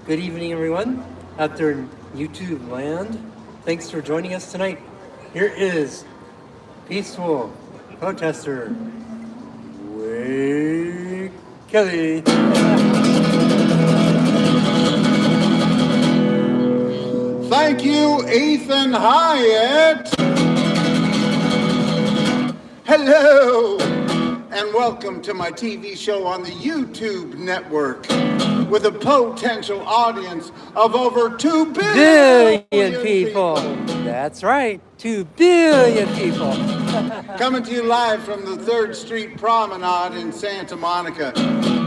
Good evening, everyone out there in YouTube land. Thanks for joining us tonight. Here is peaceful protester Kelley. Thank you, Ethan Hyatt. Hello, and welcome to my TV show on the YouTube network with a potential audience of over 2 billion people. That's right, 2 billion people. Coming to you live from the 3rd Street Promenade in Santa Monica,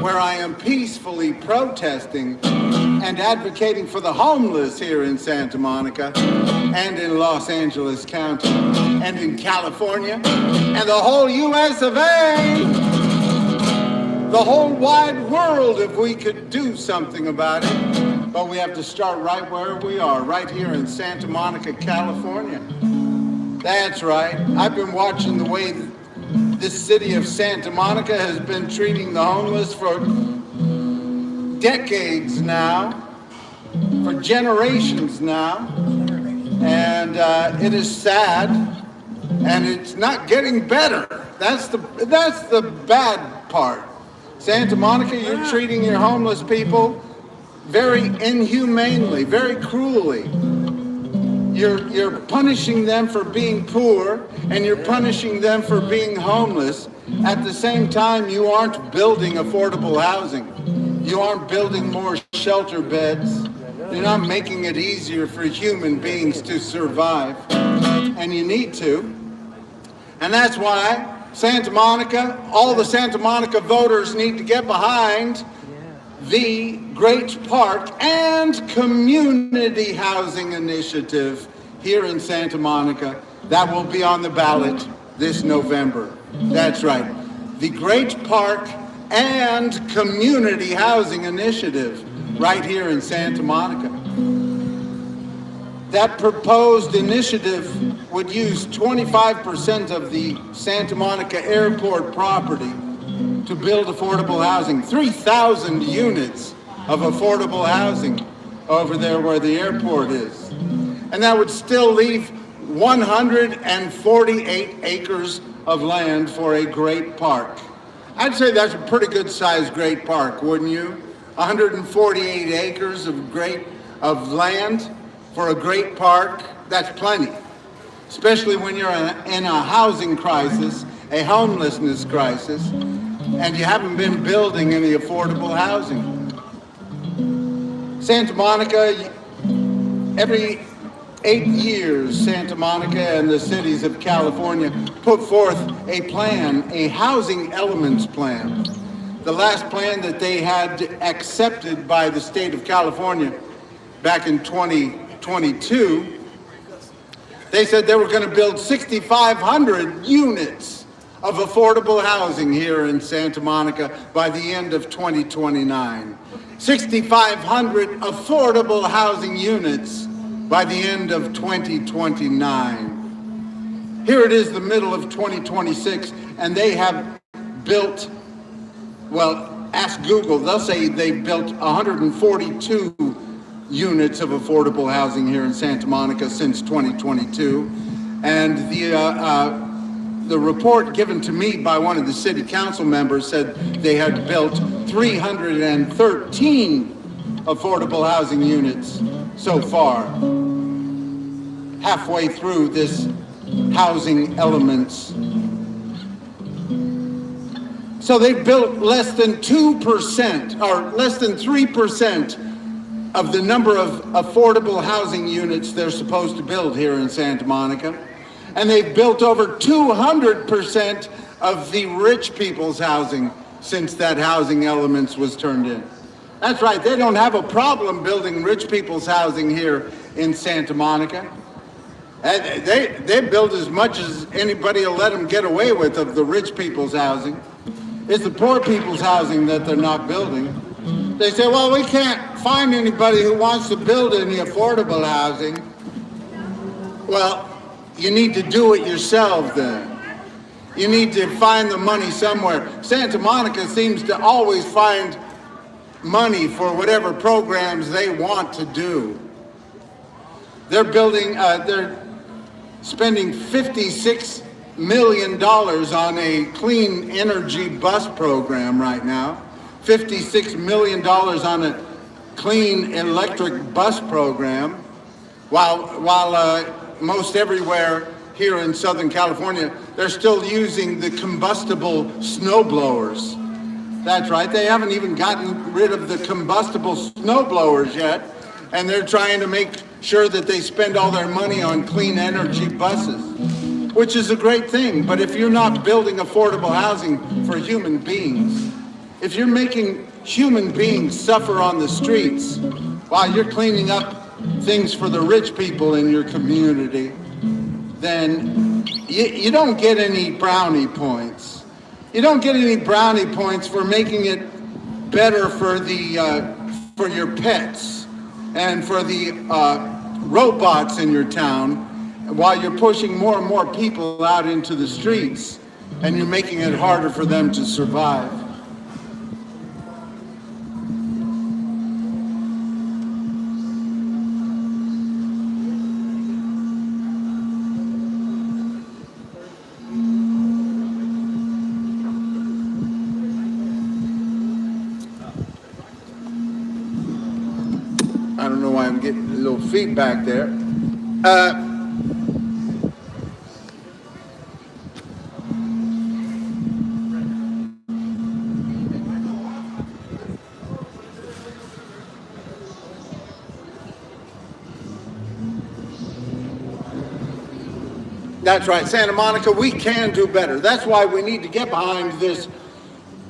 where I am peacefully protesting and advocating for the homeless here in Santa Monica and in Los Angeles County and in California and the whole US of A. The whole wide world, if we could do something about it. But we have to start right where we are, right here in Santa Monica, California. That's right. I've been watching the way this city of Santa Monica has been treating the homeless for decades now, for generations now. And it is sad, and it's not getting better. That's the bad part. Santa Monica, you're treating your homeless people very inhumanely, very cruelly. You're punishing them for being poor, and you're punishing them for being homeless. At the same time, you aren't building affordable housing. You aren't building more shelter beds. You're not making it easier for human beings to survive. And you need to. And that's why Santa Monica, all the Santa Monica voters need to get behind the Great Park and Community Housing Initiative here in Santa Monica. That will be on the ballot this November. That's right. The Great Park and Community Housing Initiative right here in Santa Monica. That proposed initiative would use 25% of the Santa Monica Airport property to build affordable housing, 3,000 units of affordable housing over there where the airport is. And that would still leave 148 acres of land for a great park. I'd say that's a pretty good sized great park, wouldn't you? 148 acres of land for a great park, that's plenty. Especially when you're in a housing crisis, a homelessness crisis, and you haven't been building any affordable housing. Santa Monica, every 8 years, Santa Monica and the cities of California put forth a plan, a housing elements plan. The last plan that they had accepted by the state of California back in 2022, they said they were going to build 6,500 units of affordable housing here in Santa Monica by the end of 2029. 6,500 affordable housing units by the end of 2029. Here it is, the middle of 2026, and they have built, well, ask Google, they'll say they've built 142 units of affordable housing here in Santa Monica since 2022. And the report given to me by one of the city council members said they had built 313 affordable housing units so far, halfway through this housing elements. So they've built less than 2% or less than 3% of the number of affordable housing units they're supposed to build here in Santa Monica. And they've built over 200% of the rich people's housing since that housing elements was turned in. That's right, they don't have a problem building rich people's housing here in Santa Monica. And they build as much as anybody will let them get away with of the rich people's housing. It's the poor people's housing that they're not building. They say, well, we can't find anybody who wants to build any affordable housing. Well, you need to do it yourself then. You need to find the money somewhere. Santa Monica seems to always find money for whatever programs they want to do. They're spending $56 million on a clean energy bus program right now, $56 million on a clean electric bus program, while most everywhere here in Southern California, they're still using the combustible snow blowers. That's right, they haven't even gotten rid of the combustible snow blowers yet, and they're trying to make sure that they spend all their money on clean energy buses, which is a great thing. But if you're not building affordable housing for human beings, if you're making human beings suffer on the streets while you're cleaning up things for the rich people in your community, then you don't get any brownie points. You don't get any brownie points for making it better for your pets and for the robots in your town, while you're pushing more and more people out into the streets and you're making it harder for them to survive. I don't know why I'm getting a little feedback there. That's right, Santa Monica, we can do better. That's why we need to get behind this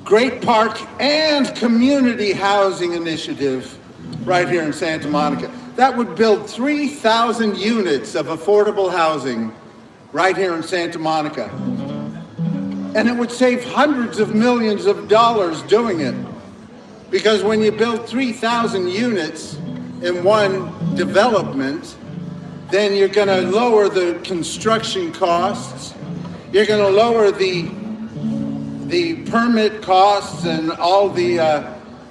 great park and community housing initiative right here in Santa Monica. That would build 3,000 units of affordable housing right here in Santa Monica. And it would save hundreds of millions of dollars doing it. Because when you build 3,000 units in one development, then you're going to lower the construction costs. You're going to lower the permit costs and all the,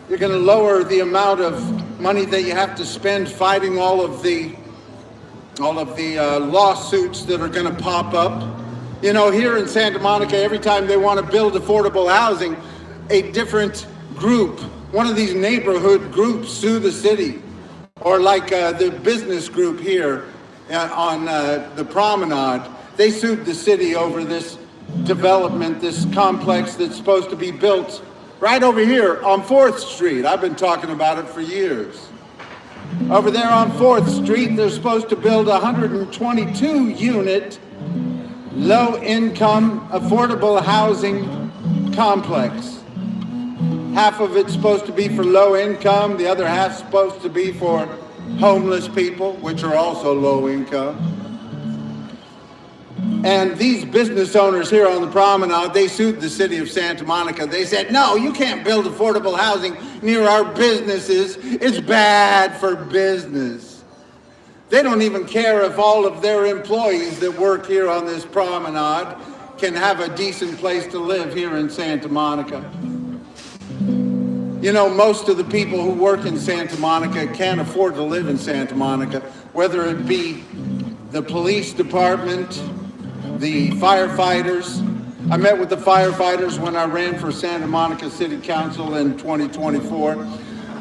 you're going to lower the amount of money that you have to spend fighting all of the lawsuits that are going to pop up. You know, here in Santa Monica, every time they want to build affordable housing, a different group, one of these neighborhood groups, sue the city. Or like the business group here on the promenade, they sued the city over this development, this complex that's supposed to be built right over here on 4th Street. I've been talking about it for years. Over there on 4th Street, they're supposed to build a 122-unit, low-income, affordable housing complex. Half of it's supposed to be for low income, the other half's supposed to be for homeless people, which are also low income. And these business owners here on the promenade, they sued the city of Santa Monica. They said, no, you can't build affordable housing near our businesses. It's bad for business. They don't even care if all of their employees that work here on this promenade can have a decent place to live here in Santa Monica. You know, most of the people who work in Santa Monica can't afford to live in Santa Monica, whether it be the police department, the firefighters. I met with the firefighters when I ran for Santa Monica City Council in 2024.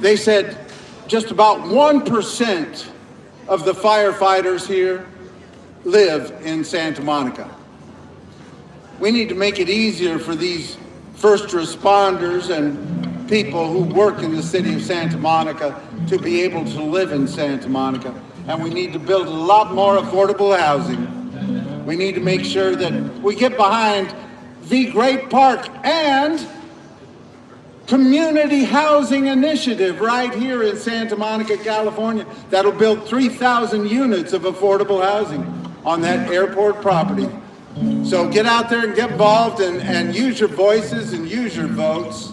They said just about 1% of the firefighters here live in Santa Monica. We need to make it easier for these first responders and people who work in the city of Santa Monica to be able to live in Santa Monica. And we need to build a lot more affordable housing. We need to make sure that we get behind the Great Park and Community Housing Initiative right here in Santa Monica, California. That'll build 3,000 units of affordable housing on that airport property. So get out there and get involved and use your voices and use your votes.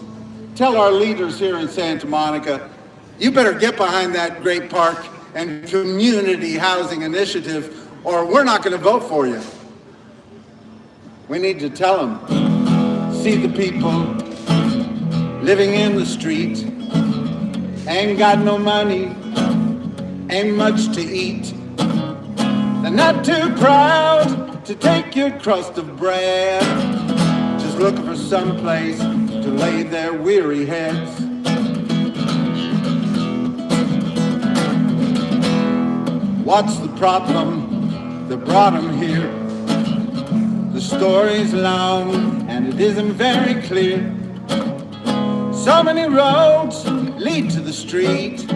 Tell our leaders here in Santa Monica, you better get behind that Great Park and Community Housing Initiative, or we're not going to vote for you. We need to tell them, see the people living in the street, ain't got no money, ain't much to eat. They're not too proud to take your crust of bread, just looking for some place to lay their weary heads. What's the problem that brought them here? The story's long and it isn't very clear. So many roads lead to the street,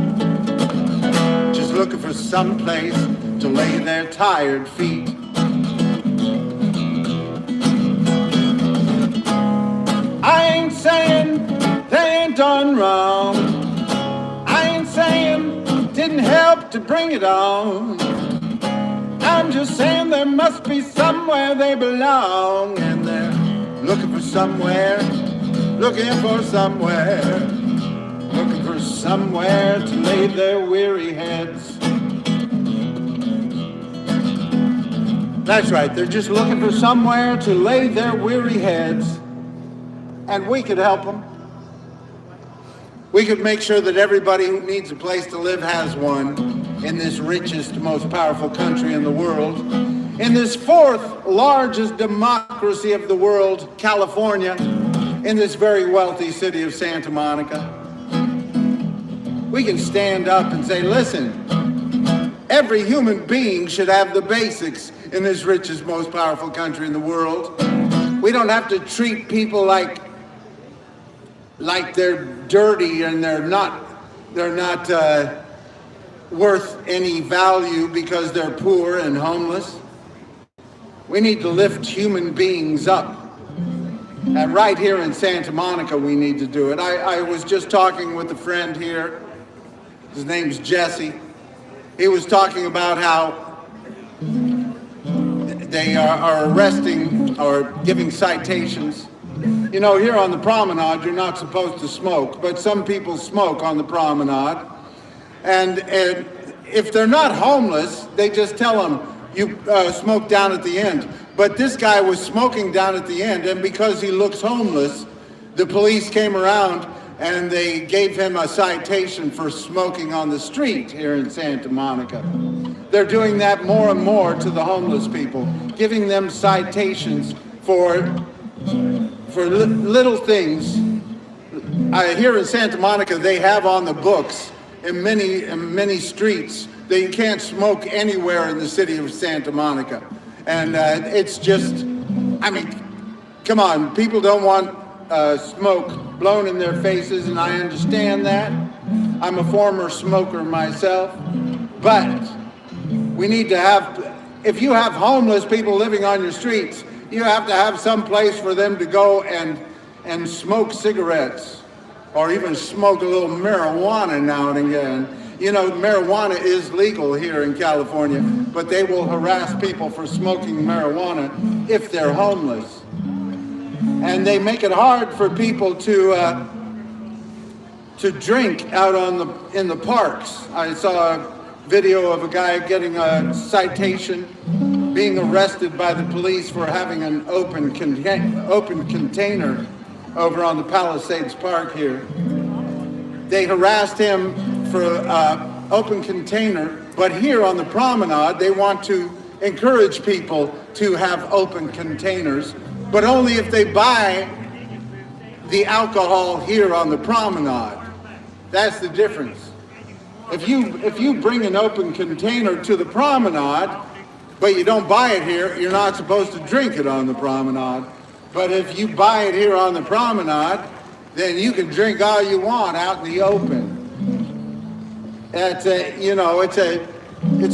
just looking for some place to lay their tired feet. I ain't saying they ain't done wrong. I ain't saying didn't help to bring it on. I'm just saying there must be somewhere they belong, and they're looking for somewhere, looking for somewhere, looking for somewhere to lay their weary heads. That's right, they're just looking for somewhere to lay their weary heads, and we could help them. We could make sure that everybody who needs a place to live has one in this richest, most powerful country in the world. In this fourth largest democracy of the world, California, in this very wealthy city of Santa Monica. We can stand up and say, listen, every human being should have the basics in this richest, most powerful country in the world. We don't have to treat people like they're dirty and they're not worth any value because they're poor and homeless. We need to lift human beings up. And right here in Santa Monica, we need to do it. I was just talking with a friend here. His name's Jesse. He was talking about how they are arresting or giving citations. You know, here on the promenade, you're not supposed to smoke, but some people smoke on the promenade. And if they're not homeless, they just tell them, you smoke down at the end. But this guy was smoking down at the end, and because he looks homeless, the police came around and they gave him a citation for smoking on the street here in Santa Monica. They're doing that more and more to the homeless people, giving them citations for little things. Here in Santa Monica, they have on the books in many streets that you can't smoke anywhere in the city of Santa Monica. And it's just, I mean, come on, people don't want smoke blown in their faces, and I understand that. I'm a former smoker myself, but we need to have, if you have homeless people living on your streets, you have to have some place for them to go and smoke cigarettes, or even smoke a little marijuana now and again. You know, marijuana is legal here in California, but they will harass people for smoking marijuana if they're homeless. And they make it hard for people to drink out in the parks. I saw a video of a guy getting a citation, being arrested by the police for having an open container over on the Palisades Park here. They harassed him for open container, but here on the promenade, they want to encourage people to have open containers, but only if they buy the alcohol here on the promenade. That's the difference. If you bring an open container to the promenade, but you don't buy it here, you're not supposed to drink it on the promenade. But if you buy it here on the promenade, then you can drink all you want out in the open. It's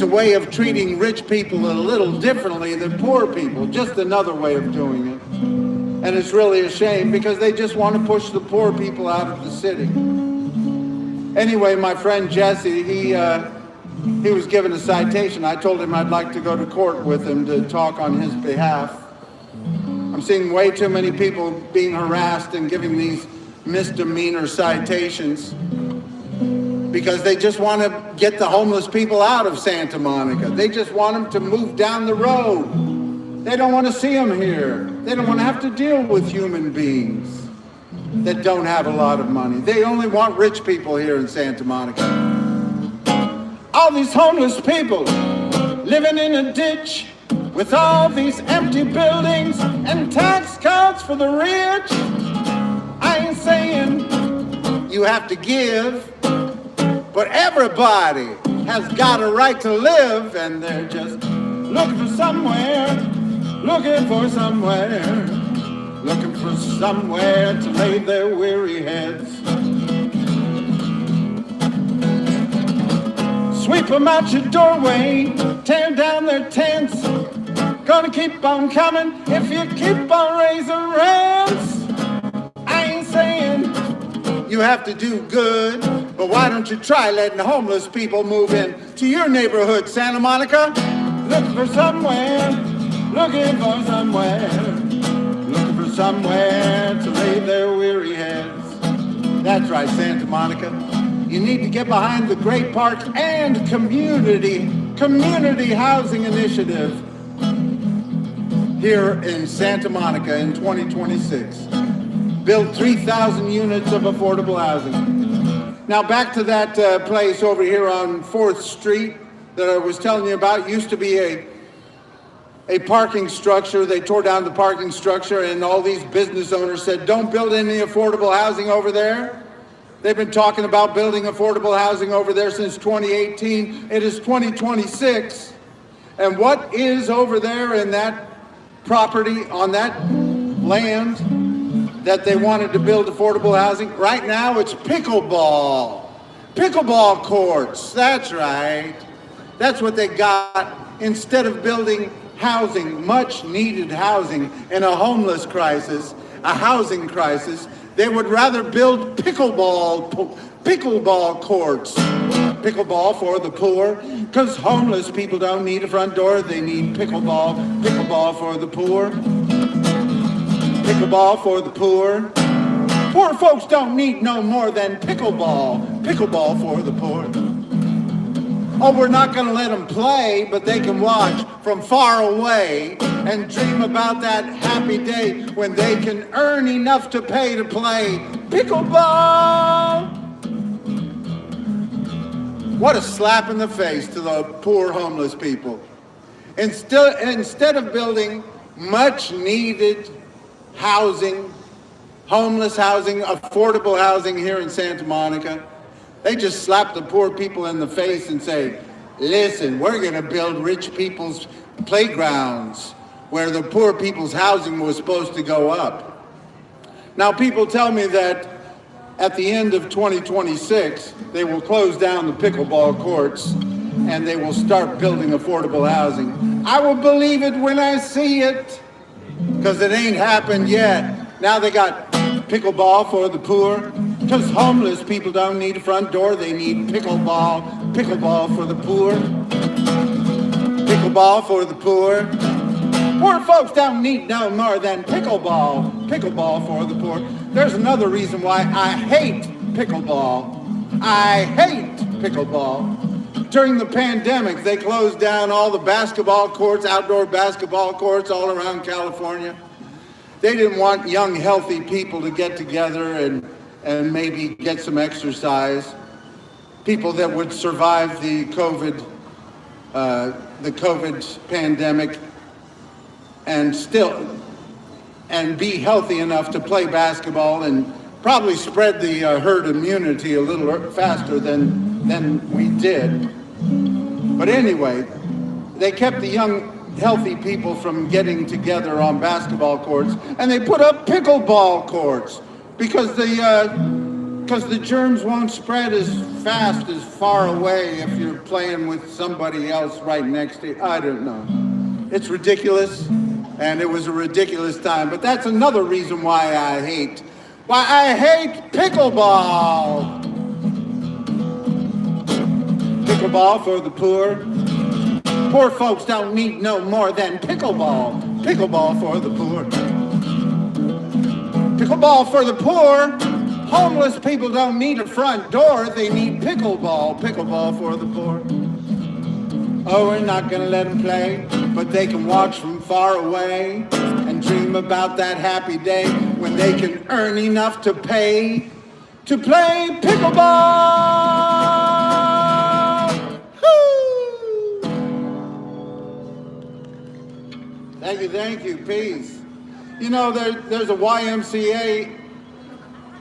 a way of treating rich people a little differently than poor people, just another way of doing it. And it's really a shame because they just want to push the poor people out of the city. Anyway, my friend Jesse, he was given a citation. I told him I'd like to go to court with him to talk on his behalf. I'm seeing way too many people being harassed and giving these misdemeanor citations because they just want to get the homeless people out of Santa Monica. They just want them to move down the road. They don't want to see them here. They don't want to have to deal with human beings. that don't have a lot of money. They only want rich people here in Santa Monica. All these homeless people living in a ditch with all these empty buildings and tax cuts for the rich. I ain't saying you have to give, but everybody has got a right to live, and they're just looking for somewhere, looking for somewhere, looking for somewhere to lay their weary heads. Sweep them out your doorway, tear down their tents. Gonna keep on coming if you keep on raising rents. I ain't saying you have to do good, but why don't you try letting homeless people move in to your neighborhood, Santa Monica? Looking for somewhere, looking for somewhere, looking for somewhere to lay their weary heads. That's right, Santa Monica. You need to get behind the Great Parks and community housing initiative here in Santa Monica in 2026. Build 3,000 units of affordable housing. Now back to that place over here on 4th Street that I was telling you about. Used to be a parking structure. They tore down the parking structure, and all these business owners said, don't build any affordable housing over there. They've been talking about building affordable housing over there since 2018. It is 2026. And what is over there in that property, on that land that they wanted to build affordable housing? Right now it's pickleball. Pickleball courts, that's right. That's what they got. Instead of building housing, much needed housing in a homeless crisis, a housing crisis, they would rather build pickleball courts. Pickleball for the poor, because homeless people don't need a front door, they need pickleball. Pickleball for the poor. Pickleball for the poor. Poor folks don't need no more than pickleball. Pickleball for the poor. Oh, we're not going to let them play, but they can watch from far away and dream about that happy day when they can earn enough to pay to play pickleball. What a slap in the face to the poor homeless people. Instead of building much needed housing, homeless housing, affordable housing here in Santa Monica, they just slap the poor people in the face and say, listen, we're going to build rich people's playgrounds where the poor people's housing was supposed to go up. Now, people tell me that at the end of 2026, they will close down the pickleball courts and they will start building affordable housing. I will believe it when I see it, because it ain't happened yet. Now they got pickleball for the poor, because homeless people don't need a front door, they need pickleball. Pickleball for the poor. Pickleball for the poor. Poor folks don't need no more than pickleball. Pickleball for the poor. There's another reason why I hate pickleball. I hate pickleball. During the pandemic, they closed down all the basketball courts, outdoor basketball courts all around California. They didn't want young, healthy people to get together and maybe get some exercise. People that would survive the COVID pandemic and be healthy enough to play basketball and probably spread the herd immunity a little faster than we did. But anyway, they kept the young, healthy people from getting together on basketball courts, and they put up pickleball courts because the germs won't spread as fast as far away if you're playing with somebody else right next to you. I don't know. It's ridiculous, and it was a ridiculous time. But that's another reason why I hate pickleball. Pickleball for the poor. Poor folks don't need no more than pickleball. Pickleball for the poor. Pickleball for the poor. Homeless people don't need a front door, they need pickleball. Pickleball for the poor. Oh, we're not gonna let them play, but they can watch from far away and dream about that happy day when they can earn enough to pay to play pickleball. Woo! Thank you, peace. You know, there's a YMCA.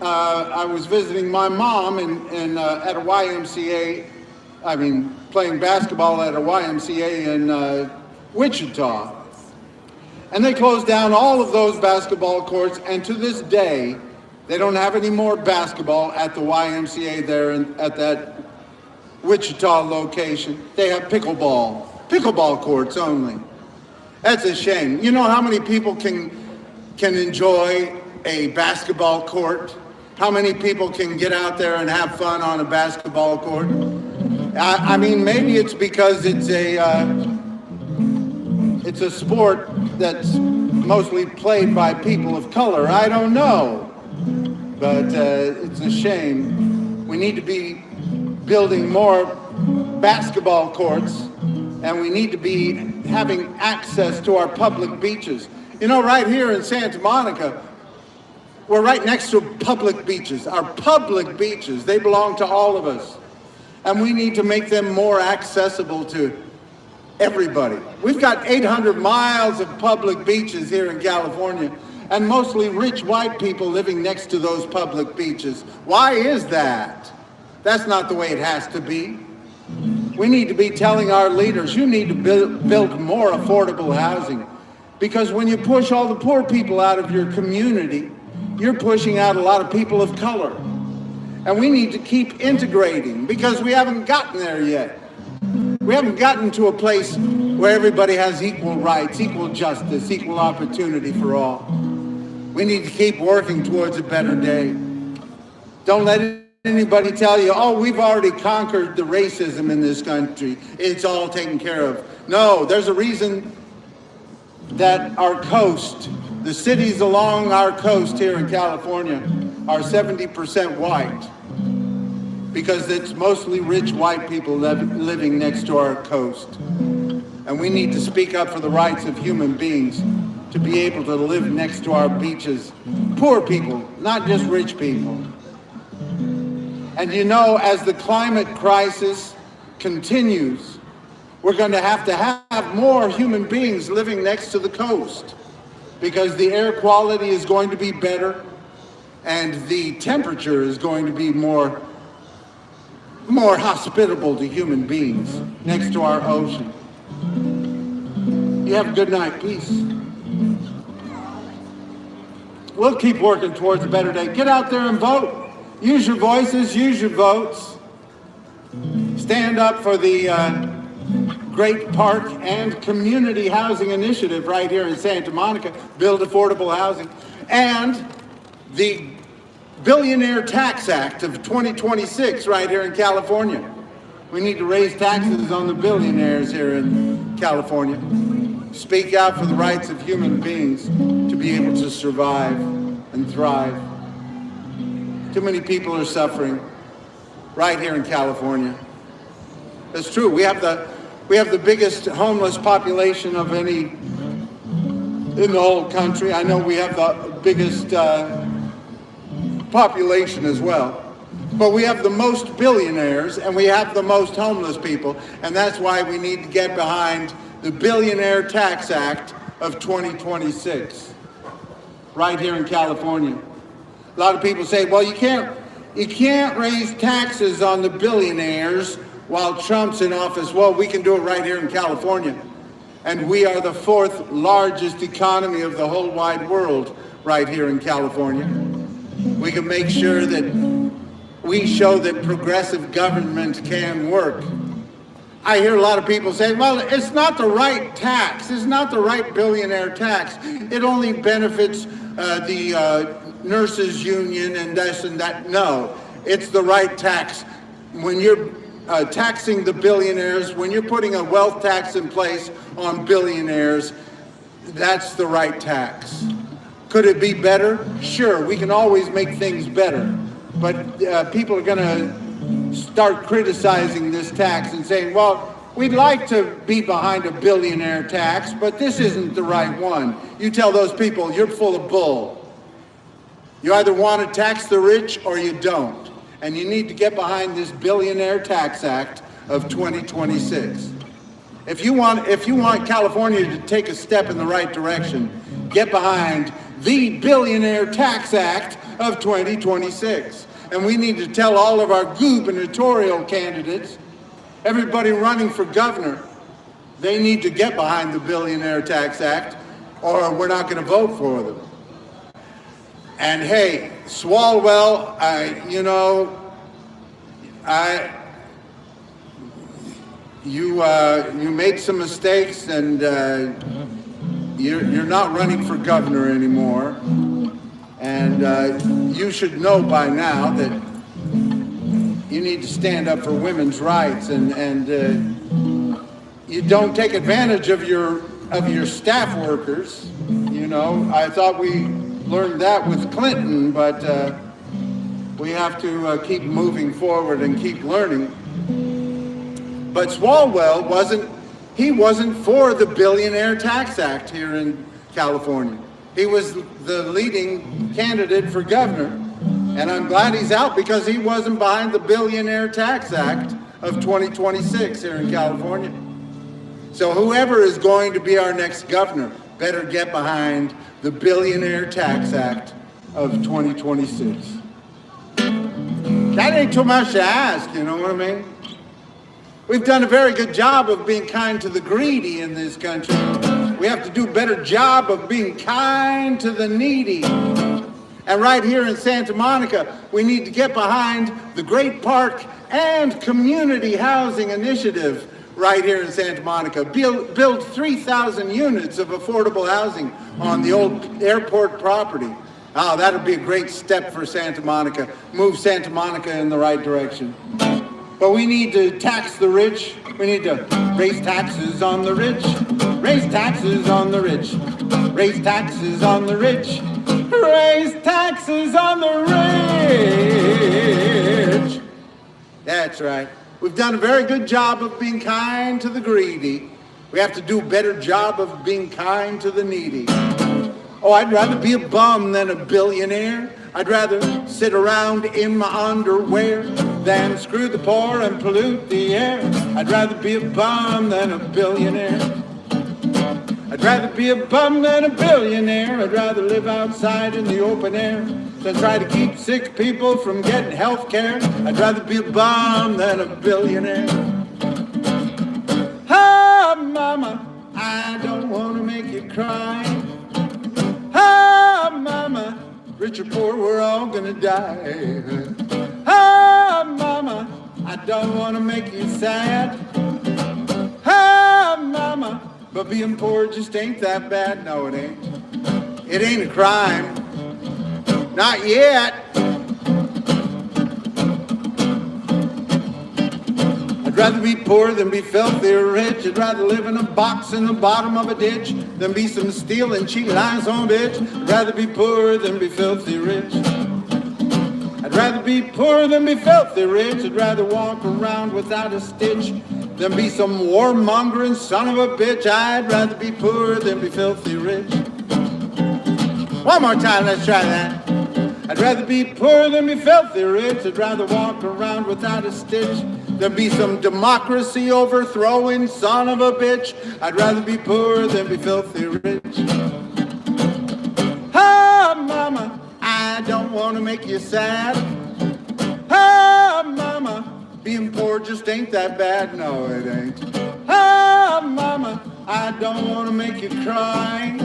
I was visiting my mom at a YMCA, playing basketball at a YMCA in Wichita. And they closed down all of those basketball courts, and to this day, they don't have any more basketball at the YMCA there at that Wichita location. They have pickleball courts only. That's a shame. You know how many people can enjoy a basketball court? How many people can get out there and have fun on a basketball court? Maybe it's because it's a sport that's mostly played by people of color. I don't know, but it's a shame. We need to be building more basketball courts, and we need to be having access to our public beaches. You know, right here in Santa Monica, we're right next to public beaches. Our public beaches, they belong to all of us. And we need to make them more accessible to everybody. We've got 800 miles of public beaches here in California, and mostly rich white people living next to those public beaches. Why is that? That's not the way it has to be. We need to be telling our leaders, you need to build more affordable housing. Because when you push all the poor people out of your community, you're pushing out a lot of people of color. And we need to keep integrating, because we haven't gotten there yet. We haven't gotten to a place where everybody has equal rights, equal justice, equal opportunity for all. We need to keep working towards a better day. Don't let anybody tell you, oh, we've already conquered the racism in this country. It's all taken care of. No, there's a reason that our coast, the cities along our coast here in California, are 70% white, because it's mostly rich white people living next to our coast. And we need to speak up for the rights of human beings to be able to live next to our beaches. Poor people, not just rich people. And you know, as the climate crisis continues, we're going to have more human beings living next to the coast, because the air quality is going to be better and the temperature is going to be more hospitable to human beings next to our ocean. You have a good night. Peace. We'll keep working towards a better day. Get out there and vote. Use your voices, use your votes. Stand up for the Great Park and Community Housing Initiative right here in Santa Monica. Build affordable housing. And the Billionaire Tax Act of 2026 right here in California. We need to raise taxes on the billionaires here in California. Speak out for the rights of human beings to be able to survive and thrive. Too many people are suffering right here in California. That's true. We have the biggest homeless population of any in the whole country. I know we have the biggest population as well. But we have the most billionaires and we have the most homeless people, and that's why we need to get behind the Billionaire Tax Act of 2026 right here in California. A lot of people say, well, you can't raise taxes on the billionaires while Trump's in office. Well, we can do it right here in California. And we are the fourth largest economy of the whole wide world right here in California. We can make sure that we show that progressive government can work. I hear a lot of people say, well, it's not the right tax. It's not the right billionaire tax. It only benefits the nurses union and this and that. No, it's the right tax. When you're taxing the billionaires, when you're putting a wealth tax in place on billionaires, that's the right tax. Could it be better? Sure, we can always make things better. But people are going to start criticizing this tax and saying, well, we'd like to be behind a billionaire tax, but this isn't the right one. You tell those people, you're full of bull. You either want to tax the rich or you don't. And you need to get behind this Billionaire Tax Act of 2026. If you want California to take a step in the right direction, get behind the Billionaire Tax Act of 2026. And we need to tell all of our gubernatorial candidates, everybody running for governor, they need to get behind the Billionaire Tax Act or we're not going to vote for them. And hey, Swalwell, you made some mistakes, and you're not running for governor anymore. And you should know by now that you need to stand up for women's rights, and you don't take advantage of your staff workers. You know, I thought we learned that with Clinton, but we have to keep moving forward and keep learning. But Swalwell wasn't for the Billionaire Tax Act here in California. He was the leading candidate for governor, and I'm glad he's out because he wasn't behind the Billionaire Tax Act of 2026 here in California. So whoever is going to be our next governor better get behind the Billionaire Tax Act of 2026. That ain't too much to ask, you know what I mean? We've done a very good job of being kind to the greedy in this country. We have to do a better job of being kind to the needy. And right here in Santa Monica, we need to get behind the Great Park and Community Housing Initiative right here in Santa Monica. Build 3,000 units of affordable housing on the old airport property. Oh, that'll be a great step for Santa Monica. Move Santa Monica in the right direction. But we need to tax the rich. We need to raise taxes on the rich. Raise taxes on the rich. Raise taxes on the rich. Raise taxes on the rich. That's right. We've done a very good job of being kind to the greedy. We have to do a better job of being kind to the needy. Oh, I'd rather be a bum than a billionaire. I'd rather sit around in my underwear than screw the poor and pollute the air. I'd rather be a bum than a billionaire. I'd rather be a bum than a billionaire. I'd rather live outside in the open air than try to keep sick people from getting health care. I'd rather be a bum than a billionaire. Ah, mama, I don't want to make you cry. Ah, mama, rich or poor, we're all gonna die. Ah, mama, I don't want to make you sad. Ah, mama, but being poor just ain't that bad. No, it ain't. It ain't a crime. Not yet. I'd rather be poor than be filthy or rich. I'd rather live in a box in the bottom of a ditch than be some stealing, cheating, lying son bitch. I'd rather be poor than be filthy rich. I'd rather be poor than be filthy rich. I'd rather walk around without a stitch than be some warmongering son of a bitch. I'd rather be poor than be filthy rich. One more time, let's try that. I'd rather be poor than be filthy rich. I'd rather walk around without a stitch than be some democracy overthrowing son of a bitch. I'd rather be poor than be filthy rich. Ah, mama, I don't want to make you sad. Ah, mama, being poor just ain't that bad. No, it ain't. Ah, mama, I don't want to make you cry.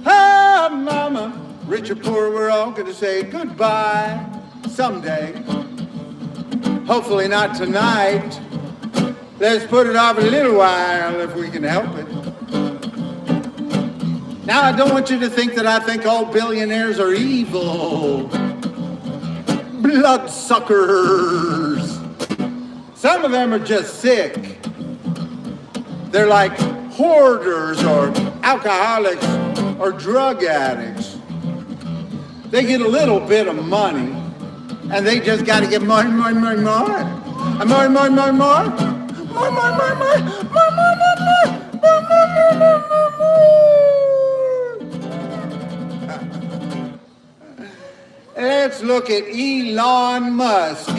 Ah, mama, rich or poor, we're all gonna say goodbye someday. Hopefully not tonight. Let's put it off a little while if we can help it. Now, I don't want you to think that I think all billionaires are evil. Bloodsuckers. Some of them are just sick. They're like hoarders or alcoholics or drug addicts. They get a little bit of money, and they just got to get more, and more, and more, and more. And more, and more, and more, and more. More, more, more, more. More, more, more, more. More, more, more, more, more, more. let's look at Elon Musk.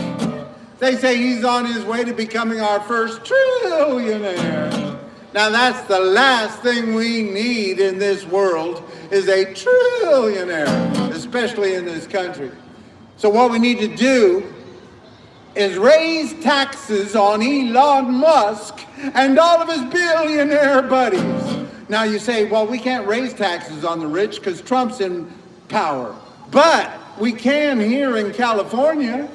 They say he's on his way to becoming our first trillionaire. Now that's the last thing we need in this world is a trillionaire, especially in this country. So what we need to do is raise taxes on Elon Musk and all of his billionaire buddies. Now you say, well, we can't raise taxes on the rich because Trump's in power. But we can here in California.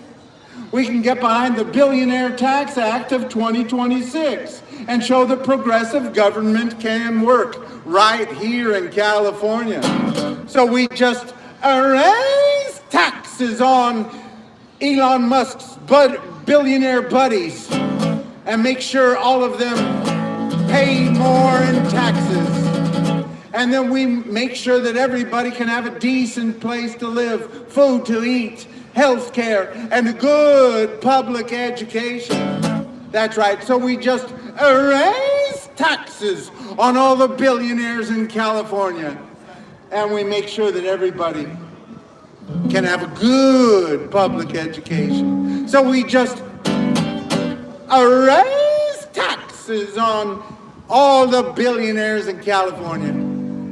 We can get behind the Billionaire Tax Act of 2026 and show that progressive government can work right here in California. So we just raise taxes on Elon Musk's billionaire buddies and make sure all of them pay more in taxes. And then we make sure that everybody can have a decent place to live, food to eat, health care, and a good public education. That's right. So we just raise taxes on all the billionaires in California. And we make sure that everybody can have a good public education. So we just raise taxes on all the billionaires in California.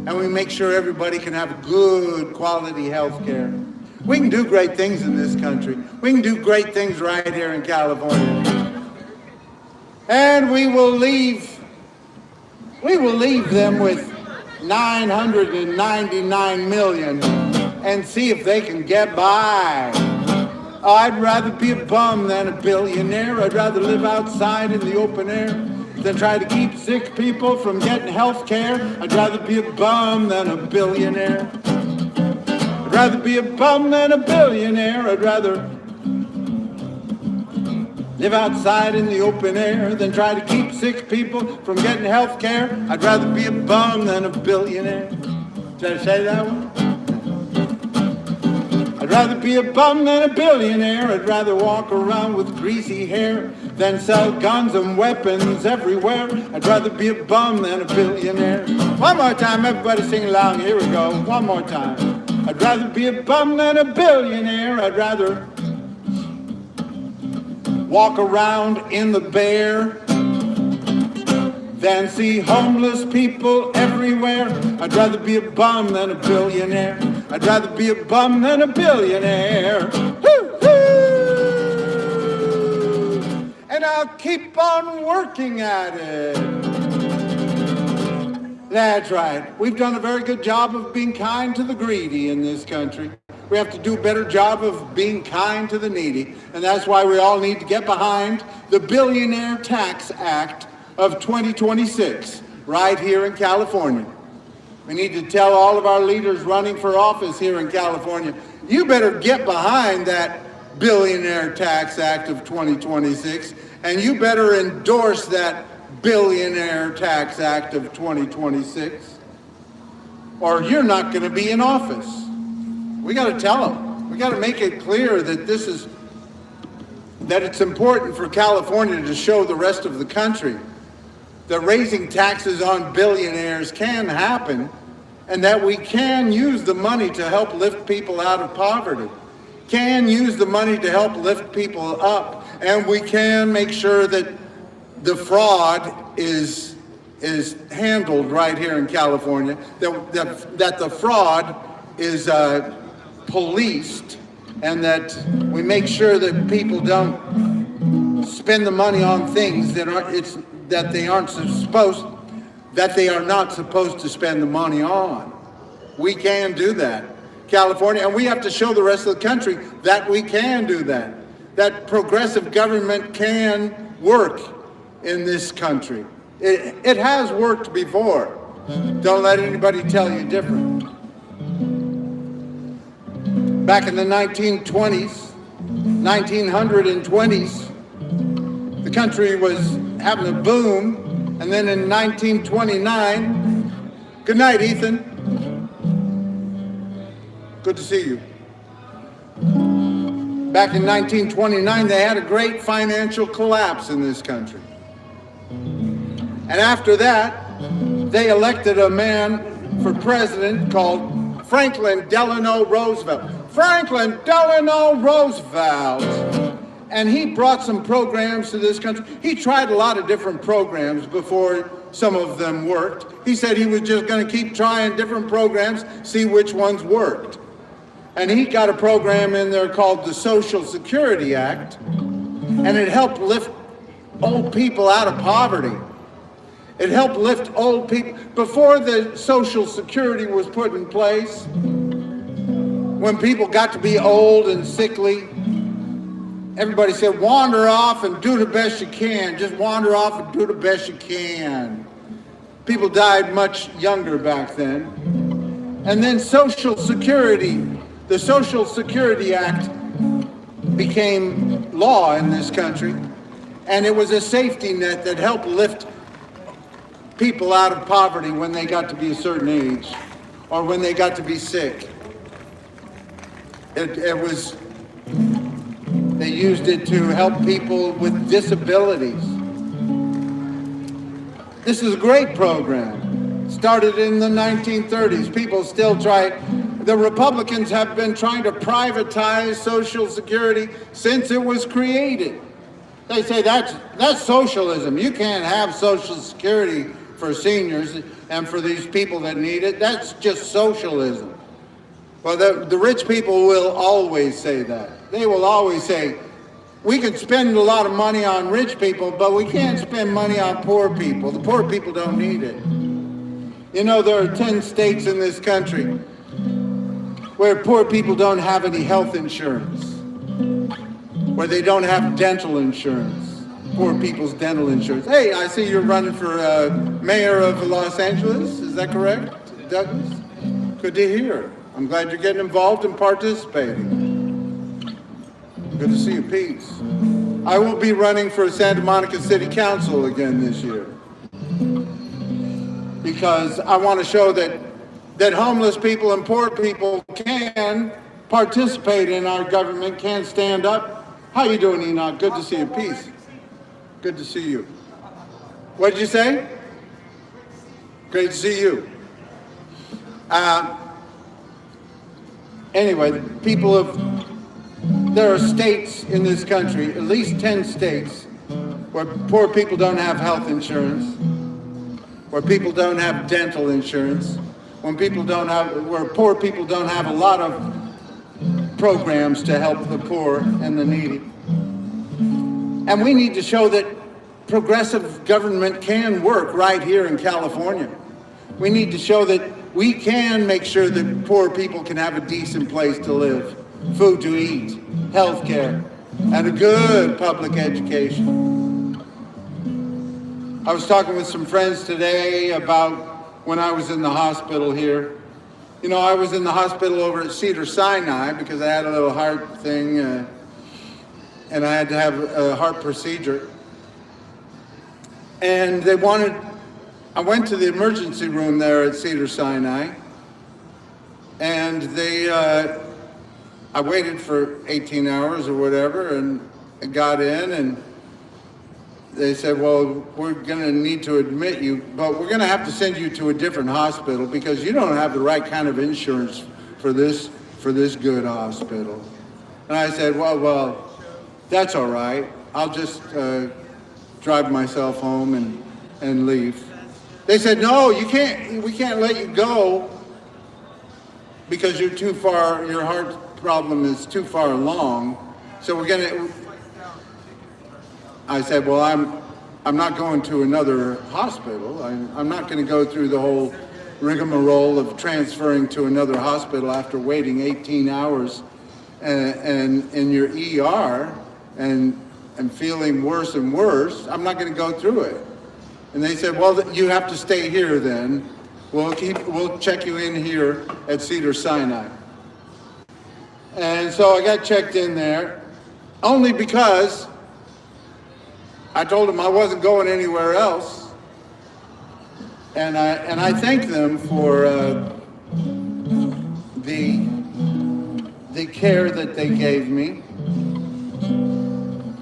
And we make sure everybody can have good quality health care. We can do great things in this country. We can do great things right here in California. And we will leave them with 999 million and see if they can get by. Oh, I'd rather be a bum than a billionaire. I'd rather live outside in the open air than try to keep sick people from getting health care. I'd rather be a bum than a billionaire. I'd rather be a bum than a billionaire. I'd rather live outside in the open air than try to keep sick people from getting health care. I'd rather be a bum than a billionaire. Did I say that one? I'd rather be a bum than a billionaire. I'd rather walk around with greasy hair than sell guns and weapons everywhere. I'd rather be a bum than a billionaire. One more time, everybody sing along. Here we go. One more time. I'd rather be a bum than a billionaire. I'd rather walk around in the Bear than see homeless people everywhere. I'd rather be a bum than a billionaire. I'd rather be a bum than a billionaire. Woo-hoo! And I'll keep on working at it. That's right. We've done a very good job of being kind to the greedy in this country. We have to do a better job of being kind to the needy. And that's why we all need to get behind the Billionaire Tax Act of 2026 right here in California. We need to tell all of our leaders running for office here in California, you better get behind that Billionaire Tax Act of 2026, and you better endorse that Billionaire Tax Act of 2026, or you're not going to be in office. We got to tell them. We got to make it clear that that it's important for California to show the rest of the country that raising taxes on billionaires can happen, and that we can use the money to help lift people out of poverty, can use the money to help lift people up, and we can make sure that the fraud is handled right here in California, that the fraud is policed, and that we make sure that people don't spend the money on things that they are not supposed to spend the money on. We can do that, California, and we have to show the rest of the country that we can do that. That progressive government can work in this country. It has worked before. Don't let anybody tell you different. Back in the 1920s, the country was having a boom, and then in 1929, good night, Ethan. Good to see you. Back in 1929, they had a great financial collapse in this country. And after that, they elected a man for president called Franklin Delano Roosevelt. Franklin Delano Roosevelt. And he brought some programs to this country. He tried a lot of different programs before some of them worked. He said he was just going to keep trying different programs, see which ones worked. And he got a program in there called the Social Security Act, and it helped lift old people out of poverty. It helped lift old people. Before the Social Security was put in place, when people got to be old and sickly, everybody said, wander off and do the best you can. Just wander off and do the best you can. People died much younger back then. And then Social Security, the Social Security Act became law in this country. And it was a safety net that helped lift people out of poverty when they got to be a certain age or when they got to be sick. They used it to help people with disabilities. This is a great program. Started in the 1930s. People still try. The Republicans have been trying to privatize Social Security since it was created. They say that's socialism. You can't have Social Security for seniors and for these people that need it. That's just socialism. Well, the rich people will always say that. They will always say, we can spend a lot of money on rich people, but we can't spend money on poor people. The poor people don't need it. You know, there are 10 states in this country where poor people don't have any health insurance, where they don't have dental insurance, poor people's dental insurance. Hey, I see you're running for mayor of Los Angeles. Is that correct, Douglas? Good to hear. I'm glad you're getting involved and participating. Good to see you, Pete. I will be running for Santa Monica City Council again this year because I want to show that homeless people and poor people can participate in our government, can stand up. How you doing, Enoch? Good to see you, Peace. Good to see you. What did you say? Great to see you. Anyway, there are states in this country, at least 10 states, where poor people don't have health insurance, where people don't have dental insurance, where poor people don't have a lot of programs to help the poor and the needy. And we need to show that progressive government can work right here in California. We need to show that we can make sure that poor people can have a decent place to live, food to eat, health care, and a good public education. I was talking with some friends today about when I was in the hospital here. You know, I was in the hospital over at Cedars-Sinai because I had a little heart thing and I had to have a heart procedure. And I went to the emergency room there at Cedars-Sinai, and I waited for 18 hours or whatever, and I got in, and they said, well, we're gonna need to admit you, but we're gonna have to send you to a different hospital because you don't have the right kind of insurance for this good hospital. And I said, well, that's all right. I'll just drive myself home and leave. They said, no, we can't let you go because you're too far, your heart problem is too far along. So I said, well, I'm not going to another hospital. I'm not going to go through the whole rigmarole of transferring to another hospital after waiting 18 hours and in your ER and feeling worse and worse. I'm not going to go through it. And they said, well, you have to stay here then. We'll check you in here at Cedars-Sinai. And so I got checked in there only because I told them I wasn't going anywhere else. And I thank them for the care that they gave me,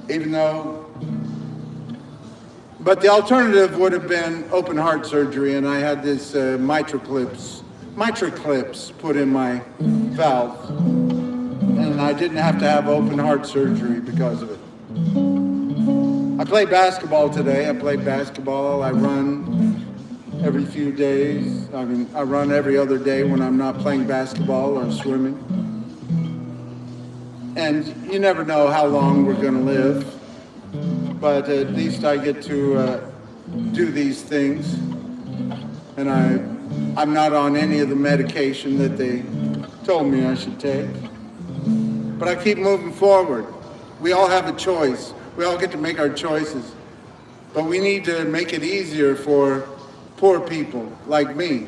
even though. But the alternative would have been open heart surgery, and I had this mitra clips put in my valve. and I didn't have to have open heart surgery because of it. I play basketball today. I play basketball. I run every few days. I run every other day when I'm not playing basketball or swimming. And you never know how long we're going to live, but at least I get to do these things. And I'm not on any of the medication that they told me I should take. But I keep moving forward. We all have a choice. We all get to make our choices. But we need to make it easier for poor people like me.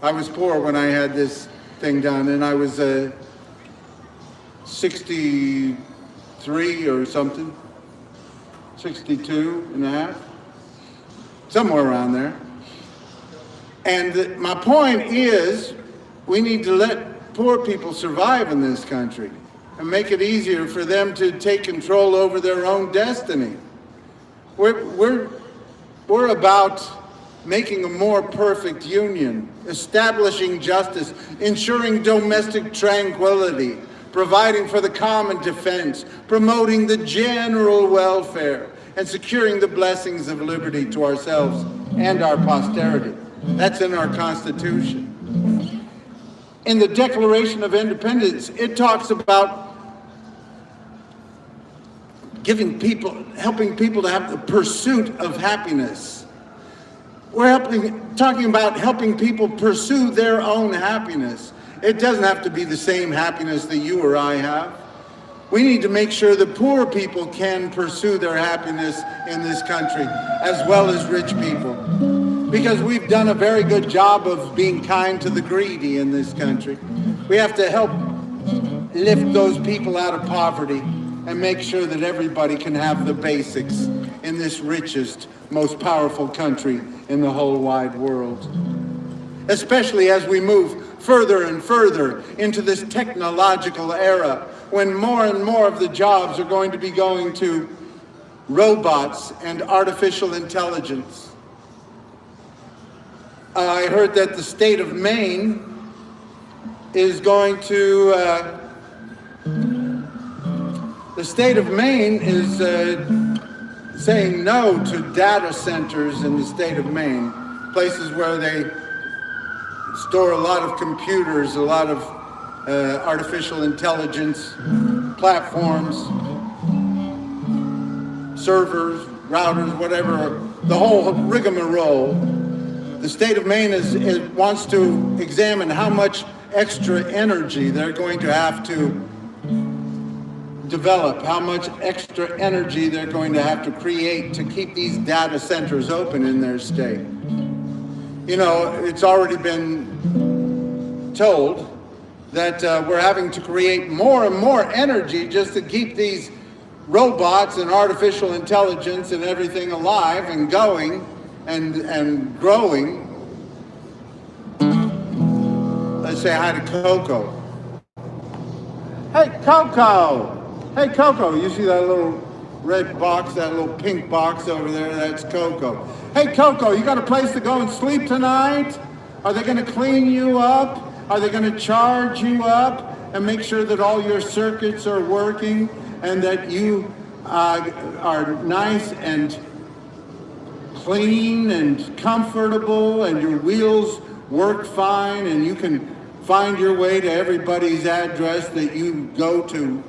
I was poor when I had this thing done, and I was 63 or something, 62 and a half, somewhere around there. And my point is, we need to let poor people survive in this country and make it easier for them to take control over their own destiny. We're about making a more perfect union, establishing justice, ensuring domestic tranquility, providing for the common defense, promoting the general welfare, and securing the blessings of liberty to ourselves and our posterity. That's in our Constitution. In the Declaration of Independence, it talks about helping people to have the pursuit of happiness. We're talking about helping people pursue their own happiness. It doesn't have to be the same happiness that you or I have. We need to make sure that poor people can pursue their happiness in this country, as well as rich people. Because we've done a very good job of being kind to the greedy in this country. We have to help lift those people out of poverty and make sure that everybody can have the basics in this richest, most powerful country in the whole wide world. Especially as we move further and further into this technological era, when more and more of the jobs are going to be going to robots and artificial intelligence. I heard that the state of Maine is going to, saying no to data centers in the state of Maine, places where they store a lot of computers, a lot of artificial intelligence platforms, servers, routers, whatever, the whole rigmarole. The state of Maine wants to examine how much extra energy they're going to have to develop, how much extra energy they're going to have to create to keep these data centers open in their state. You know, it's already been told that we're having to create more and more energy just to keep these robots and artificial intelligence and everything alive and going and growing. Let's say hi to Coco. Hey, Coco! Hey, Coco, you see that little red box, that little pink box over there? That's Coco. Hey, Coco, you got a place to go and sleep tonight? Are they going to clean you up? Are they going to charge you up and make sure that all your circuits are working and that you are nice and clean and comfortable and your wheels work fine and you can find your way to everybody's address that you go to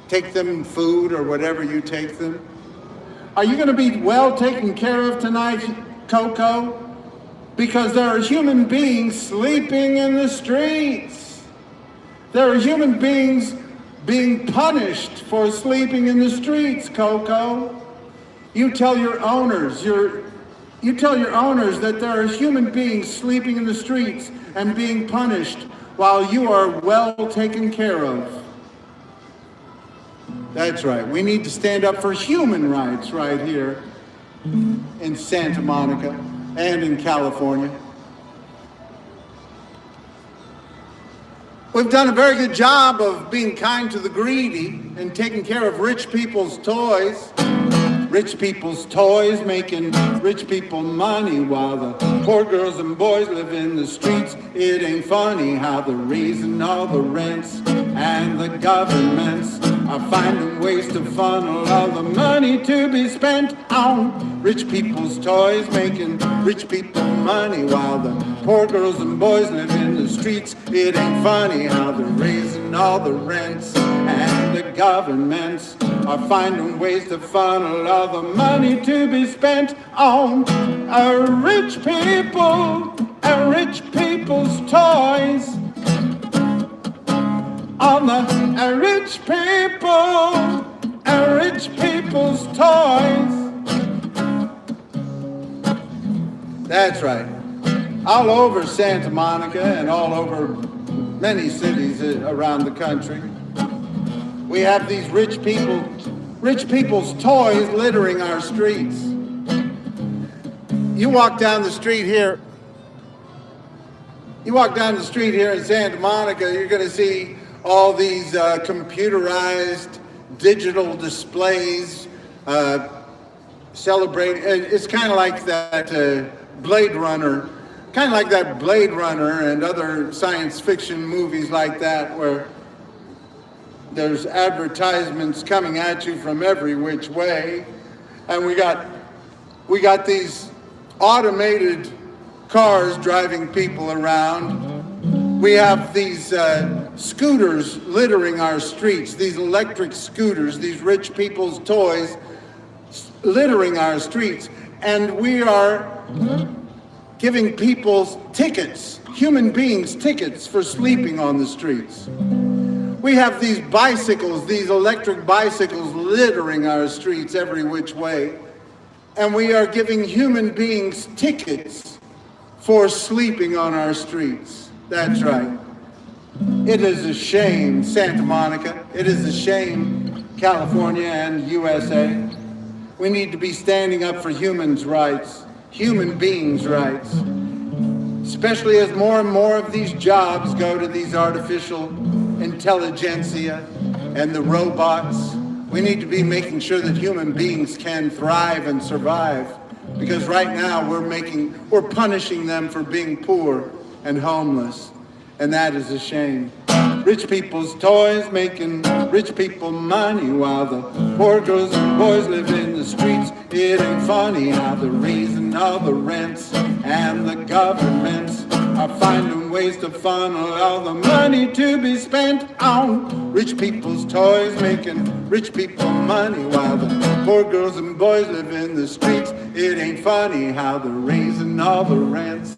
take them food or whatever you take them? Are you going to be well taken care of tonight, Coco? Because there are human beings sleeping in the streets. There are human beings being punished for sleeping in the streets, Coco. You tell your owners that there are human beings sleeping in the streets and being punished while you are well taken care of. That's right. We need to stand up for human rights right here in Santa Monica and in California. We've done a very good job of being kind to the greedy and taking care of rich people's toys. rich people's toys, making rich people money while the poor girls and boys live in the streets. It ain't funny how they're raising all the rents, and the governments are finding ways to funnel all the money to be spent on rich people's toys, making rich people money while the poor girls and boys live in the streets. It ain't funny how they're raising all the rents, and the governments are finding ways to funnel all the money to be spent on rich people and rich people's toys. On the rich people and rich people's toys. That's right. All over Santa Monica and all over many cities around the country, we have these rich people's toys littering our streets. You walk down the street here in Santa Monica, you're going to see all these computerized digital displays celebrate. It's kind of like that Blade Runner and other science fiction movies like that, where there's advertisements coming at you from every which way, and we got these automated cars driving people around. We have these scooters littering our streets, these electric scooters, these rich people's toys littering our streets, and we are giving people tickets, human beings tickets for sleeping on the streets. We have these bicycles, these electric bicycles littering our streets every which way, and we are giving human beings tickets for sleeping on our streets. That's right. It is a shame, Santa Monica. It is a shame, California and USA. We need to be standing up for human beings' rights, especially as more and more of these jobs go to these artificial intelligentsia and the robots. We need to be making sure that human beings can thrive and survive, because right now we're punishing them for being poor and homeless, and that is a shame. Rich people's toys making rich people money while the poor girls and boys live in the streets. It ain't funny how they're raising all the rents, and the governments are finding ways to funnel all the money to be spent on rich people's toys, making rich people money while the poor girls and boys live in the streets. It ain't funny how they're raising all the rents,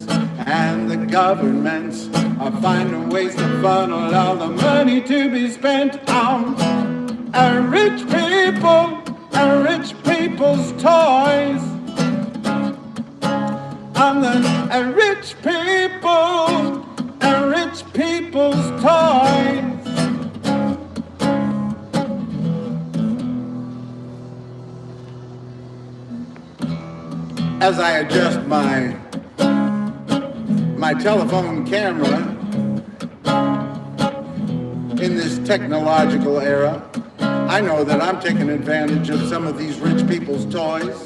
and the governments are finding ways to funnel all the money to be spent on rich people and rich people's toys. On the rich people and rich people's toys. As I adjust my telephone camera in this technological era, I know that I'm taking advantage of some of these rich people's toys,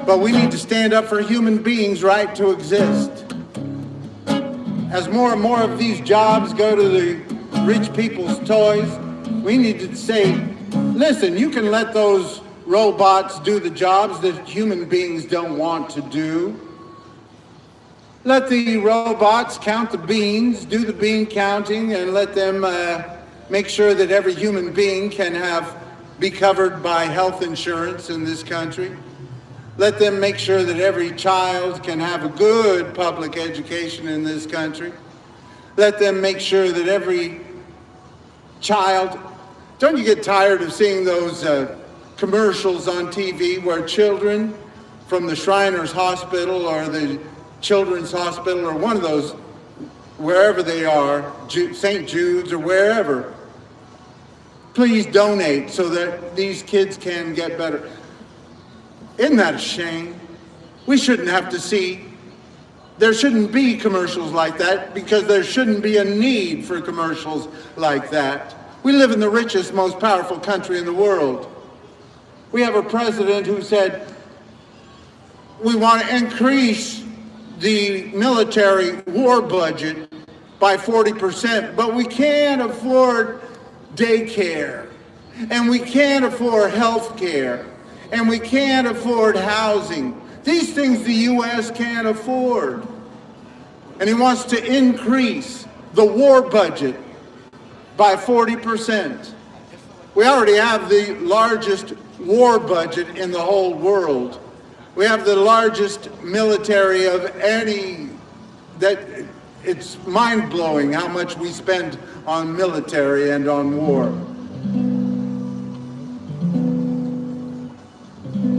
but we need to stand up for human beings' right to exist. As more and more of these jobs go to the rich people's toys, we need to say, listen, you can let those robots do the jobs that human beings don't want to do. Let the robots count the beans, do the bean counting, and let them make sure that every human being can be covered by health insurance in this country. Let them make sure that every child can have a good public education in this country. Let them make sure that every child... Don't you get tired of seeing those commercials on TV where children from the Shriners Hospital or the Children's Hospital or one of those, wherever they are, St. Jude's or wherever, please donate so that these kids can get better? Isn't that a shame? We shouldn't have to see, there shouldn't be commercials like that, because there shouldn't be a need for commercials like that. We live in the richest, most powerful country in the world. We have a president who said, we want to increase the military war budget by 40%, but we can't afford daycare, and we can't afford health care, and we can't afford housing. These things the U.S. can't afford. And he wants to increase the war budget by 40%. We already have the largest war budget in the whole world. We have the largest military of any. It's mind-blowing how much we spend on military and on war.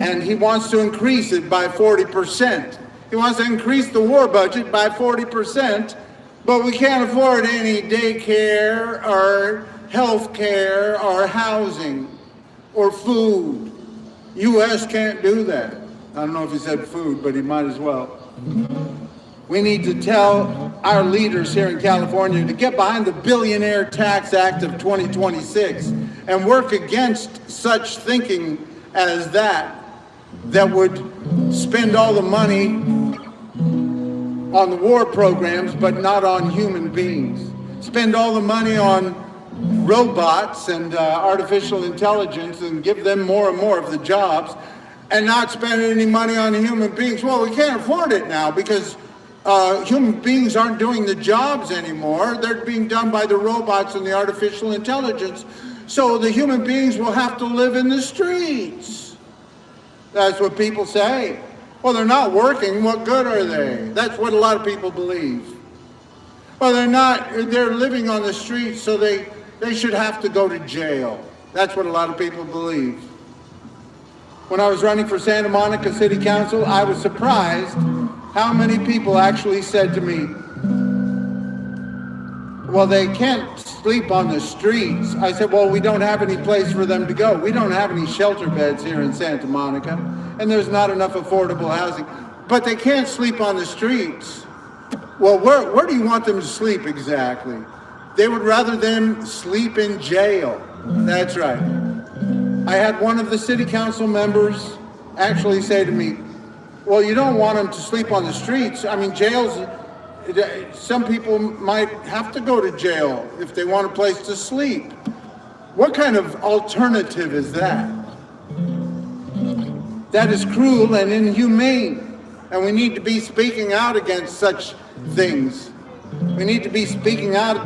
And he wants to increase it by 40%. He wants to increase the war budget by 40%, but we can't afford any daycare or health care or housing or food. U.S. can't do that. I don't know if he said food, but he might as well. We need to tell our leaders here in California to get behind the Billionaire Tax Act of 2026 and work against such thinking as that would spend all the money on the war programs but not on human beings. Spend all the money on robots and artificial intelligence and give them more and more of the jobs and not spend any money on human beings. Well, we can't afford it now because human beings aren't doing the jobs anymore. They're being done by the robots and the artificial intelligence. So the human beings will have to live in the streets. That's what people say. Well, they're not working. What good are they? That's what a lot of people believe. Well, they're living on the streets, so they should have to go to jail. That's what a lot of people believe. When I was running for Santa Monica City Council, I was surprised how many people actually said to me, well, they can't sleep on the streets. I said, well, we don't have any place for them to go. We don't have any shelter beds here in Santa Monica, and there's not enough affordable housing. But they can't sleep on the streets. Well, where do you want them to sleep exactly? They would rather them sleep in jail. That's right. I had one of the city council members actually say to me, well, you don't want them to sleep on the streets. I mean, jails, some people might have to go to jail if they want a place to sleep. What kind of alternative is that? That is cruel and inhumane, and we need to be speaking out against such things. We need to be speaking out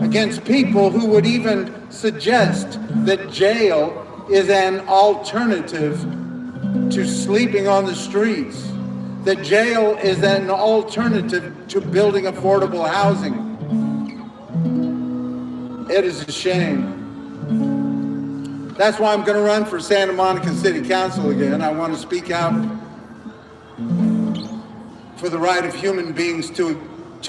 against people who would even suggest that jail is an alternative to sleeping on the streets, that jail is an alternative to building affordable housing. It is a shame. That's why I'm going to run for Santa Monica City Council again. I want to speak out for the right of human beings to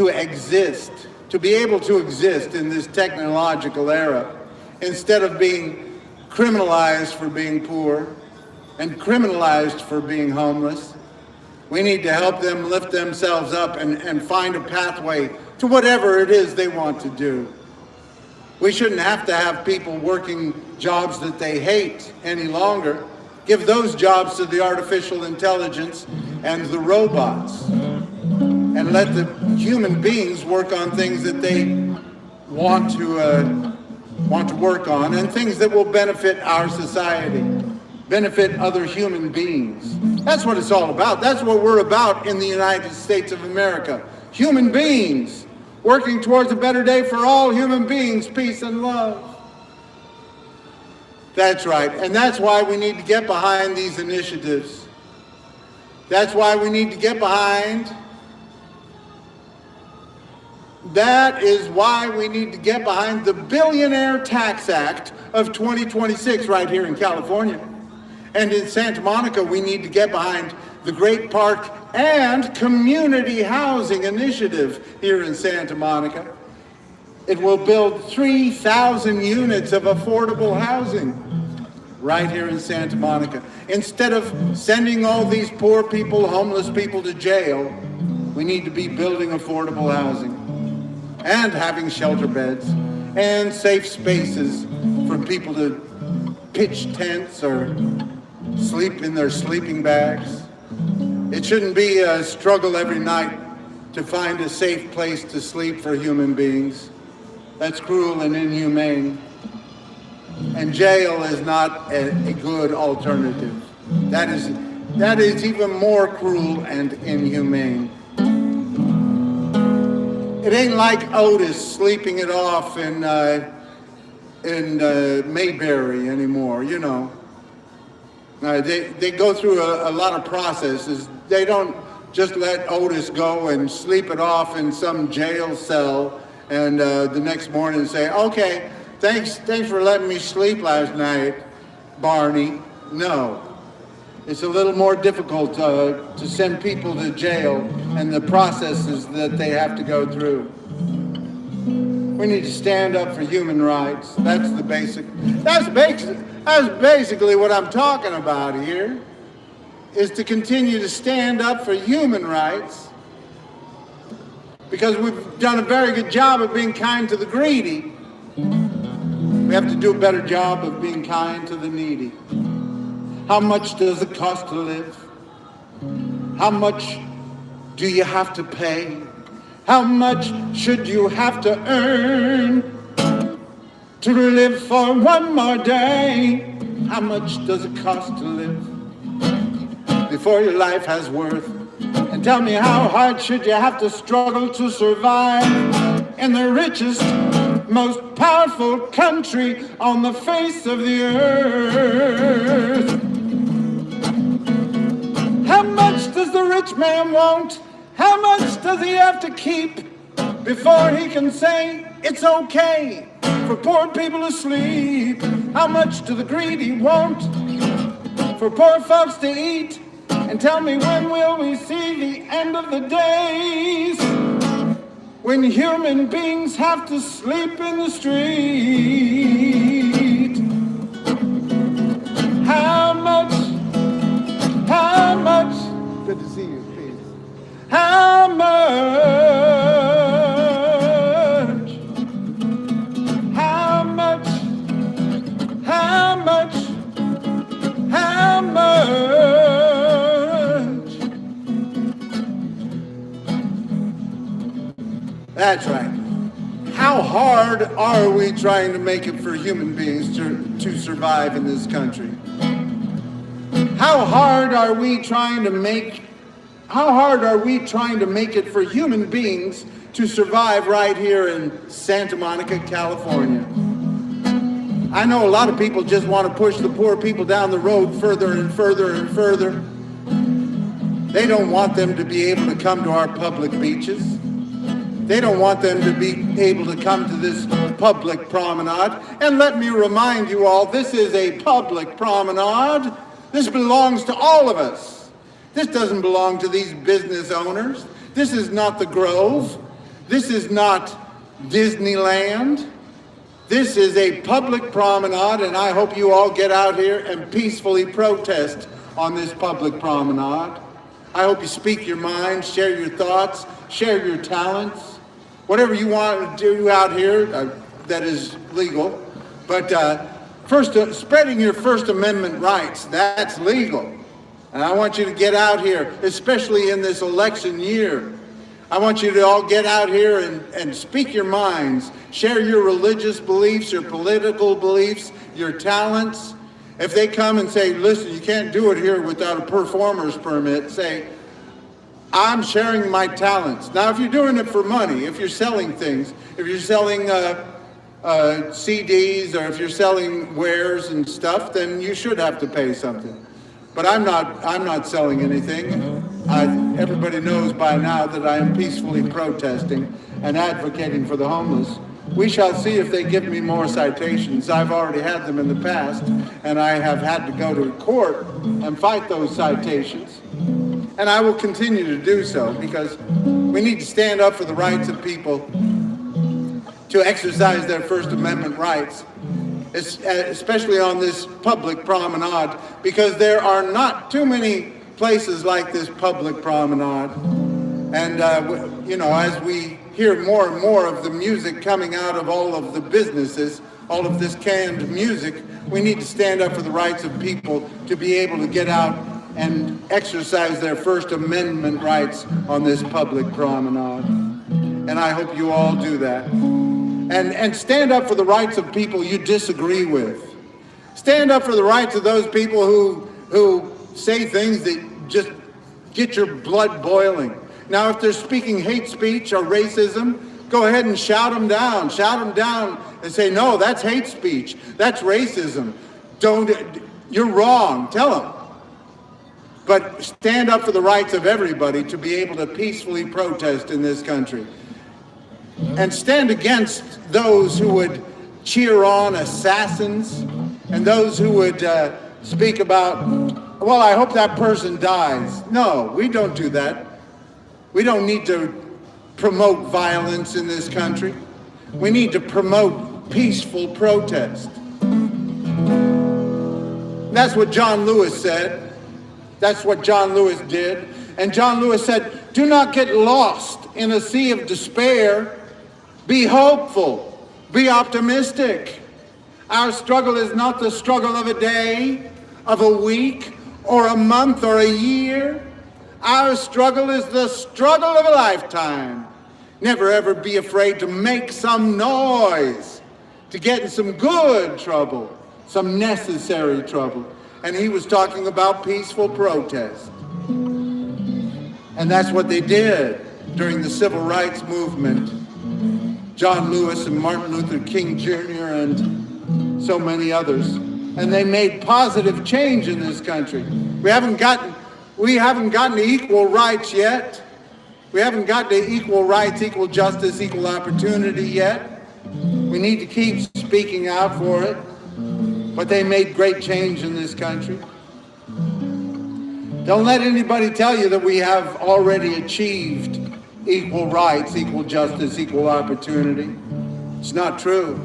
exist, to be able to exist in this technological era, instead of being criminalized for being poor and criminalized for being homeless. We need to help them lift themselves up and find a pathway to whatever it is they want to do. We shouldn't have to have people working jobs that they hate any longer. Give those jobs to the artificial intelligence and the robots, and let the human beings work on things that they want to work on, and things that will benefit our society, benefit other human beings. That's what it's all about. That's what we're about in the United States of America. Human beings working towards a better day for all human beings, peace and love. That's right. And that's why we need to get behind these initiatives. That's why we need to get behind. That is why we need to get behind the Billionaire Tax Act of 2026 right here in California. And in Santa Monica, we need to get behind the Great Park and Community Housing Initiative here in Santa Monica. It will build 3,000 units of affordable housing right here in Santa Monica. Instead of sending all these poor people, homeless people to jail, we need to be building affordable housing and having shelter beds and safe spaces for people to pitch tents or sleep in their sleeping bags. It shouldn't be a struggle every night to find a safe place to sleep for human beings. That's cruel and inhumane. And jail is not a good alternative. That is even more cruel and inhumane. It ain't like Otis sleeping it off in Mayberry anymore, you know. They go through a lot of processes. They don't just let Otis go and sleep it off in some jail cell and the next morning say, okay, thanks for letting me sleep last night, Barney. No. It's a little more difficult to send people to jail and the processes that they have to go through. We need to stand up for human rights. That's basically what I'm talking about here, is to continue to stand up for human rights, because we've done a very good job of being kind to the greedy. We have to do a better job of being kind to the needy. How much does it cost to live? How much do you have to pay? How much should you have to earn to live for one more day? How much does it cost to live before your life has worth? And tell me, how hard should you have to struggle to survive in the richest, most powerful country on the face of the earth? How much does the rich man want? How much does he have to keep before he can say it's okay for poor people to sleep? How much do the greedy want for poor folks to eat? And tell me, when will we see the end of the days when human beings have to sleep in the street? How much, good to see you, peace. How much, how much, how much, how much? That's right. How hard are we trying to make it for human beings to survive in this country? How hard are we trying to make it for human beings to survive right here in Santa Monica, California? I know a lot of people just want to push the poor people down the road further and further and further. They don't want them to be able to come to our public beaches. They don't want them to be able to come to this public promenade. And let me remind you all, this is a public promenade. This belongs to all of us. This doesn't belong to these business owners. This is not the Grove. This is not Disneyland. This is a public promenade, and I hope you all get out here and peacefully protest on this public promenade. I hope you speak your mind, share your thoughts, share your talents. Whatever you want to do out here, that is legal. But first, spreading your First Amendment rights, that's legal. And I want you to get out here, especially in this election year. I want you to all get out here and speak your minds, share your religious beliefs, your political beliefs, your talents. If they come and say, listen, you can't do it here without a performer's permit, say, I'm sharing my talents. Now, if you're doing it for money, if you're selling things, if you're selling CDs, or if you're selling wares and stuff, then you should have to pay something. But I'm not selling anything. Everybody knows by now that I am peacefully protesting and advocating for the homeless. We shall see if they give me more citations. I've already had them in the past, and I have had to go to court and fight those citations. And I will continue to do so, because we need to stand up for the rights of people to exercise their First Amendment rights, especially on this public promenade, because there are not too many places like this public promenade. And, as we hear more and more of the music coming out of all of the businesses, all of this canned music. We need to stand up for the rights of people to be able to get out and exercise their First Amendment rights on this public promenade. And I hope you all do that. And stand up for the rights of people you disagree with. Stand up for the rights of those people who say things that just get your blood boiling. Now, if they're speaking hate speech or racism, go ahead and shout them down. Shout them down and say, no, that's hate speech. That's racism. You're wrong. Tell them. But stand up for the rights of everybody to be able to peacefully protest in this country. And stand against those who would cheer on assassins and those who would speak about, well, I hope that person dies. No, we don't do that. We don't need to promote violence in this country. We need to promote peaceful protest. That's what John Lewis said. That's what John Lewis did. And John Lewis said, do not get lost in a sea of despair. Be hopeful. Be optimistic. Our struggle is not the struggle of a day, of a week, or a month, or a year. Our struggle is the struggle of a lifetime. Never ever be afraid to make some noise, to get in some good trouble, some necessary trouble. And he was talking about peaceful protest. And that's what they did during the civil rights movement. John Lewis and Martin Luther King Jr. and so many others. And they made positive change in this country. We haven't gotten to equal rights yet. We haven't gotten to equal rights, equal justice, equal opportunity yet. We need to keep speaking out for it. But they made great change in this country. Don't let anybody tell you that we have already achieved equal rights, equal justice, equal opportunity. It's not true.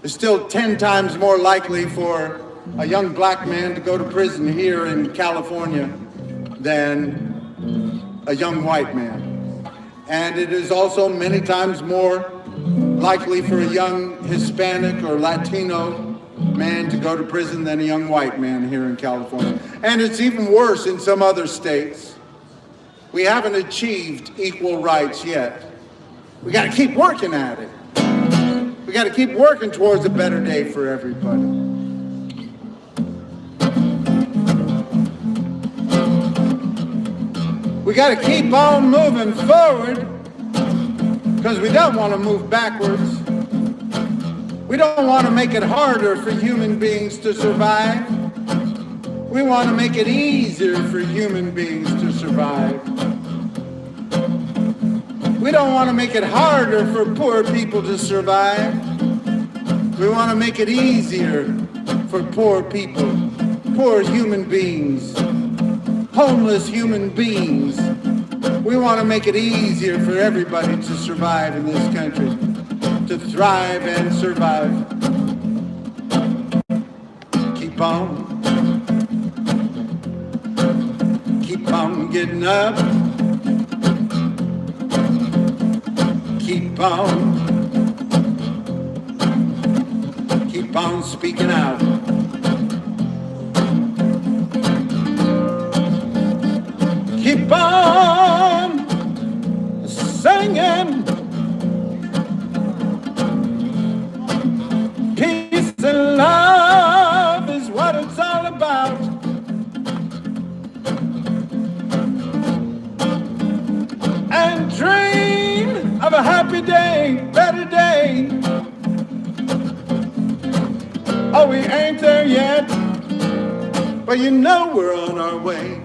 It's still 10 times more likely for a young black man to go to prison here in California than a young white man. And it is also many times more likely for a young Hispanic or Latino man to go to prison than a young white man here in California. And it's even worse in some other states. We haven't achieved equal rights yet. We got to keep working at it. We got to keep working towards a better day for everybody. We got to keep on moving forward because we don't want to move backwards. We don't want to make it harder for human beings to survive. We want to make it easier for human beings to survive. We don't want to make it harder for poor people to survive. We want to make it easier for poor people, poor human beings, homeless human beings. We want to make it easier for everybody to survive in this country, to thrive and survive. Keep on getting up. Keep on speaking out. Keep on singing. Peace and love is what it's all about. And dream of a happy day, better day. Oh, we ain't there yet, but you know we're on our way.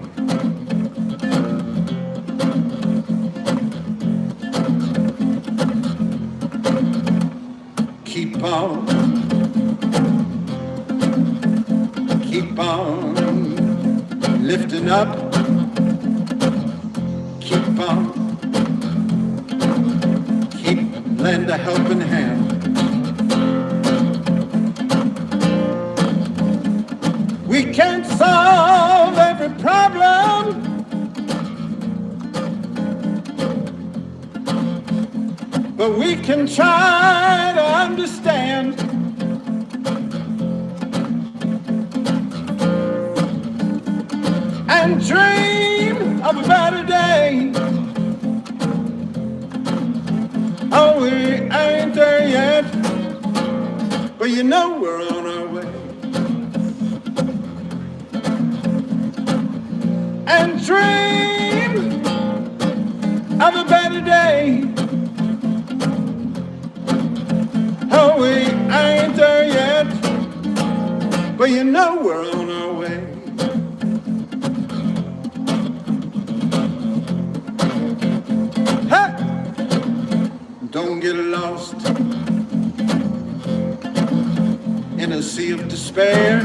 Keep on lifting up. Keep lend a helping hand. We can't solve every problem, but we can try to understand. dream of a better day. Oh, we ain't there yet, but you know we're on our way. And dream of a better day. Oh, we ain't there yet, but you know we're on our way. Hey! Don't get lost in a sea of despair.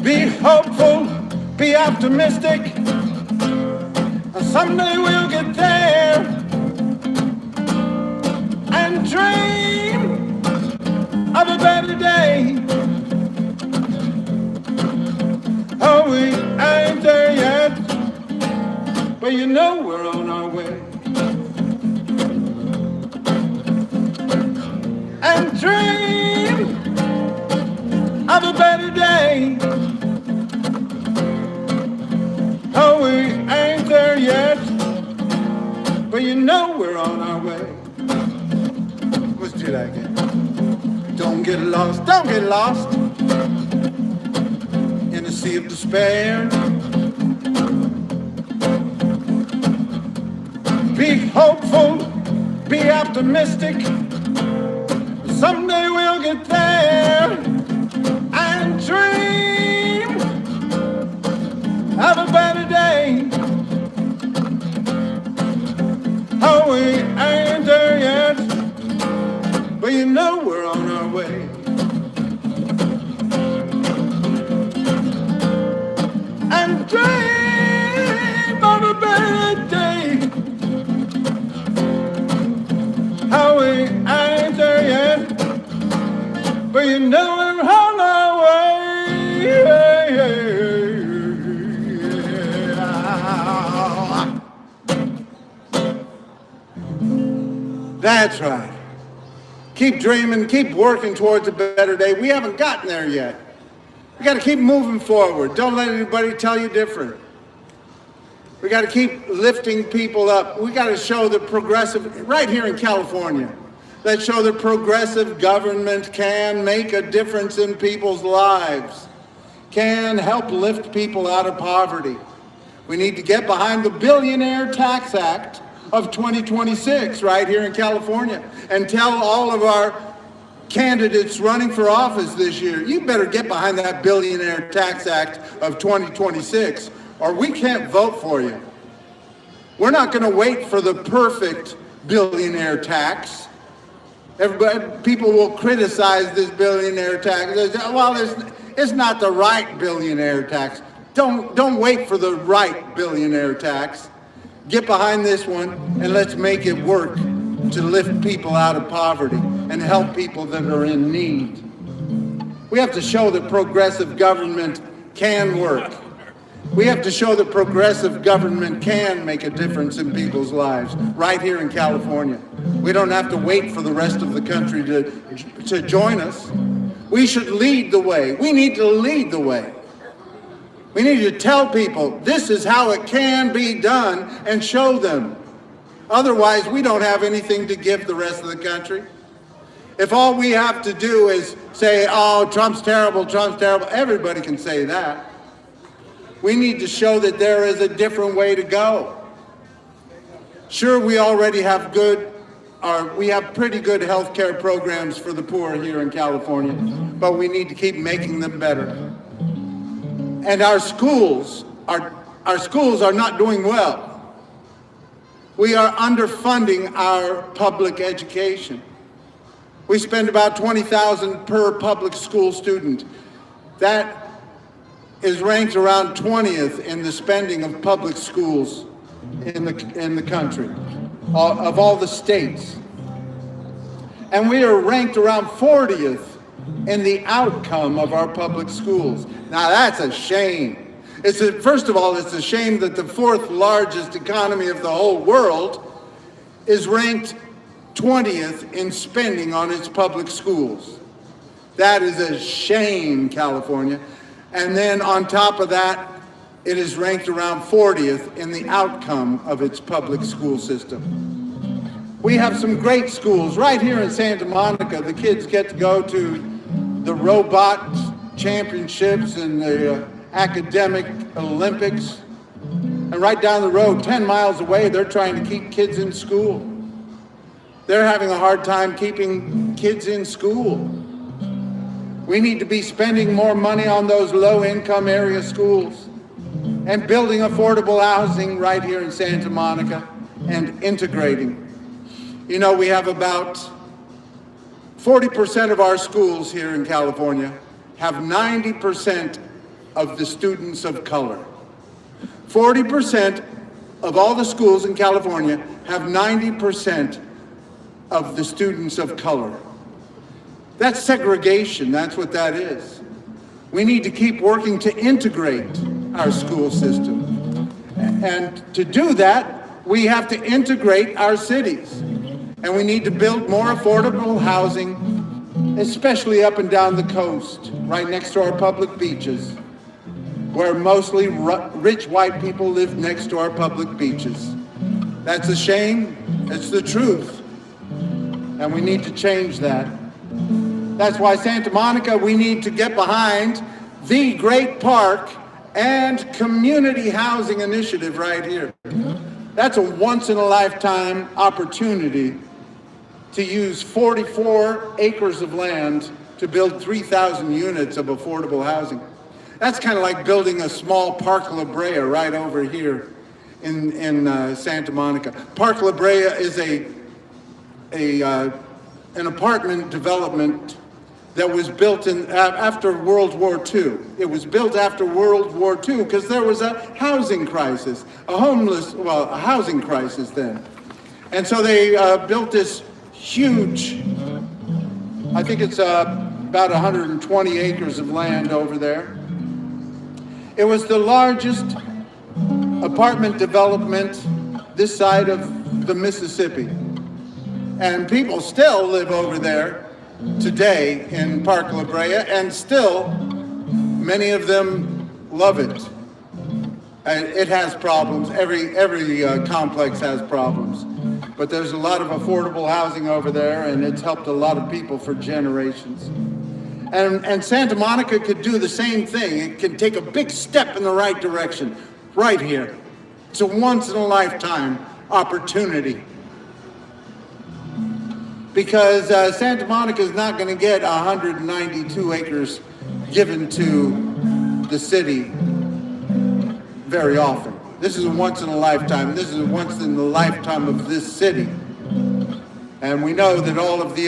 Be hopeful, be optimistic, and someday we'll get there. And dream of a better day. Oh, we ain't there yet, but you know we're on our way. And dream of a better day. Oh, we ain't there yet, but you know we're on our way. Let's do that again. Don't get lost in a sea of despair. Be hopeful, be optimistic. Someday we'll get there. And dream of a better day. Oh, we ain't there yet, but you know we're on our way. And dream of a better day. Oh, we ain't there yet, but you know we're on our way. That's right. Keep dreaming, keep working towards a better day. We haven't gotten there yet. We got to keep moving forward. Don't let anybody tell you different. We got to keep lifting people up. We got to show that progressive, right here in California, let's show that progressive government can make a difference in people's lives, can help lift people out of poverty. We need to get behind the Billionaire Tax Act of 2026 right here in California and tell all of our candidates running for office this year, you better get behind that Billionaire Tax Act of 2026 or we can't vote for you. We're not going to wait for the perfect billionaire tax. People will criticize this billionaire tax. Well, it's not the right billionaire tax. Don't wait for the right billionaire tax. Get behind this one and let's make it work to lift people out of poverty and help people that are in need. We have to show that progressive government can work. We have to show that progressive government can make a difference in people's lives right here in California. We don't have to wait for the rest of the country to join us. We should lead the way. We need to lead the way. We need to tell people this is how it can be done and show them. Otherwise, we don't have anything to give the rest of the country. If all we have to do is say, oh, Trump's terrible, everybody can say that. We need to show that there is a different way to go. Sure, we already have pretty good health care programs for the poor here in California, but we need to keep making them better. And our schools are not doing well. We are underfunding our public education. We spend about $20,000 per public school student. That is ranked around 20th in the spending of public schools in the country, of all the states. And we are ranked around 40th in the outcome of our public schools. Now that's a shame. First of all, it's a shame that the fourth largest economy of the whole world is ranked 20th in spending on its public schools. That is a shame, California. And then on top of that, it is ranked around 40th in the outcome of its public school system. We have some great schools right here in Santa Monica. The kids get to go to the robot championships and the academic Olympics. And right down the road, 10 miles away, they're trying to keep kids in school. They're having a hard time keeping kids in school. We need to be spending more money on those low-income area schools and building affordable housing right here in Santa Monica and integrating. You know, we have about 40% of our schools here in California have 90% of the students of color. 40% of all the schools in California have 90% of the students of color. That's segregation, that's what that is. We need to keep working to integrate our school system. And to do that, we have to integrate our cities. And we need to build more affordable housing, especially up and down the coast, right next to our public beaches, where mostly rich white people live next to our public beaches. That's a shame, it's the truth. And we need to change that. That's why Santa Monica, we need to get behind the Great Park and Community Housing Initiative right here. That's a once-in-a-lifetime opportunity to use 44 acres of land to build 3,000 units of affordable housing. That's kind of like building a small Park La Brea right over here in Santa Monica. Park La Brea is an apartment development that was built after World War II. It was built after World War II because there was a housing crisis, a housing crisis then. And so they built this huge, I think it's about 120 acres of land over there. It was the largest apartment development this side of the Mississippi. And people still live over there today in Park La Brea, and still many of them love it. And it has problems. Every complex has problems. But there's a lot of affordable housing over there, and it's helped a lot of people for generations. And Santa Monica could do the same thing. It can take a big step in the right direction right here. It's a once-in-a-lifetime opportunity. Because Santa Monica is not going to get 192 acres given to the city very often. This is a once in a lifetime. This is a once in the lifetime of this city. And we know that all of the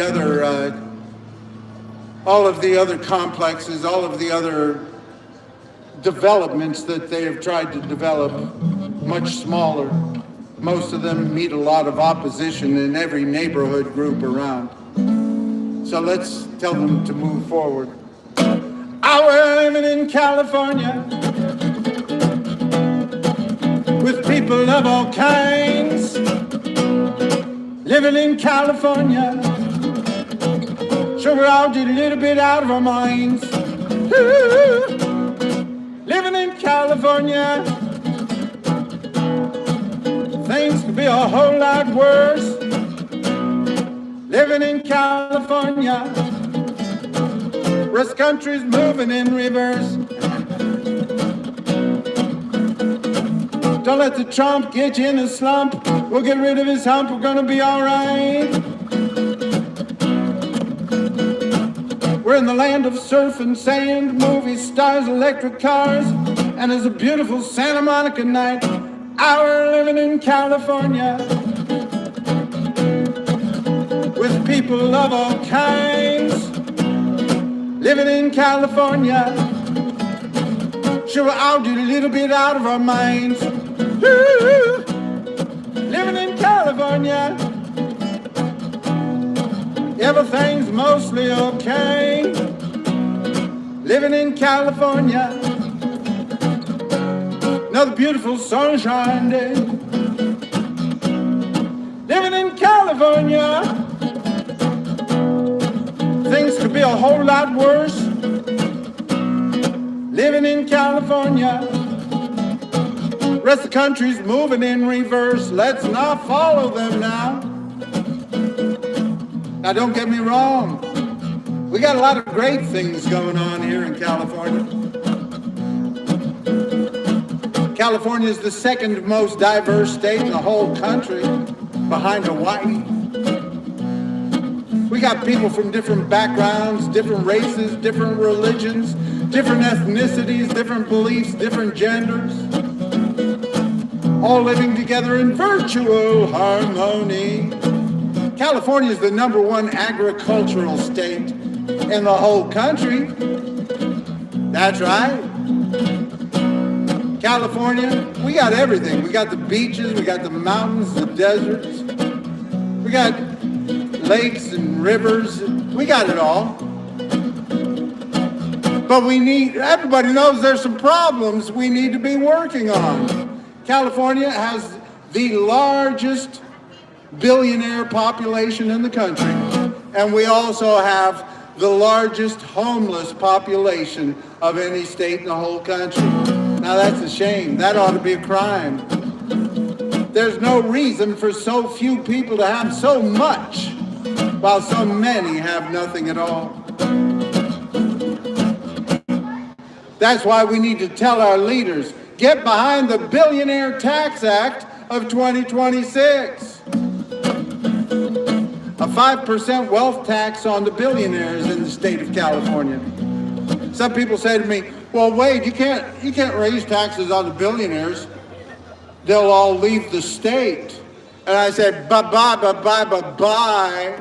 other complexes, all of the other developments that they have tried to develop, much smaller, most of them meet a lot of opposition in every neighborhood group around. So let's tell them to move forward. We're living in California with people of all kinds. Living in California, sure we're all just a little bit out of our minds. Ooh. Living in California, things could be a whole lot worse. Living in California, this country's moving in reverse. Don't let the Trump get you in a slump. We'll get rid of his hump, we're gonna be all right. We're in the land of surf and sand, movie stars, electric cars, and it's a beautiful Santa Monica night. We're living in California with people of all kinds. Living in California, sure we're all just a little bit out of our minds. Ooh. Living in California, everything's mostly okay. Living in California, another beautiful sunshine day. Living in California, things could be a whole lot worse. living in California. Rest of the country's moving in reverse. Let's not follow them now. Now don't get me wrong. We got a lot of great things going on here in California. California is the second most diverse state in the whole country, behind Hawaii. We got people from different backgrounds, different races, different religions, different ethnicities, different beliefs, different genders, all living together in virtual harmony. California is the #1 agricultural state in the whole country. That's right. California, we got everything. We got the beaches, we got the mountains, the deserts. We got lakes and rivers. We got it all. But everybody knows there's some problems we need to be working on. California has the largest billionaire population in the country, and we also have the largest homeless population of any state in the whole country. Now that's a shame. That ought to be a crime. There's no reason for so few people to have so much, while so many have nothing at all. That's why we need to tell our leaders, get behind the Billionaire Tax Act of 2026. A 5% wealth tax on the billionaires in the state of California. Some people say to me, well, Wade, you can't raise taxes on the billionaires. They'll all leave the state. And I said, bye-bye, bye-bye, bye-bye.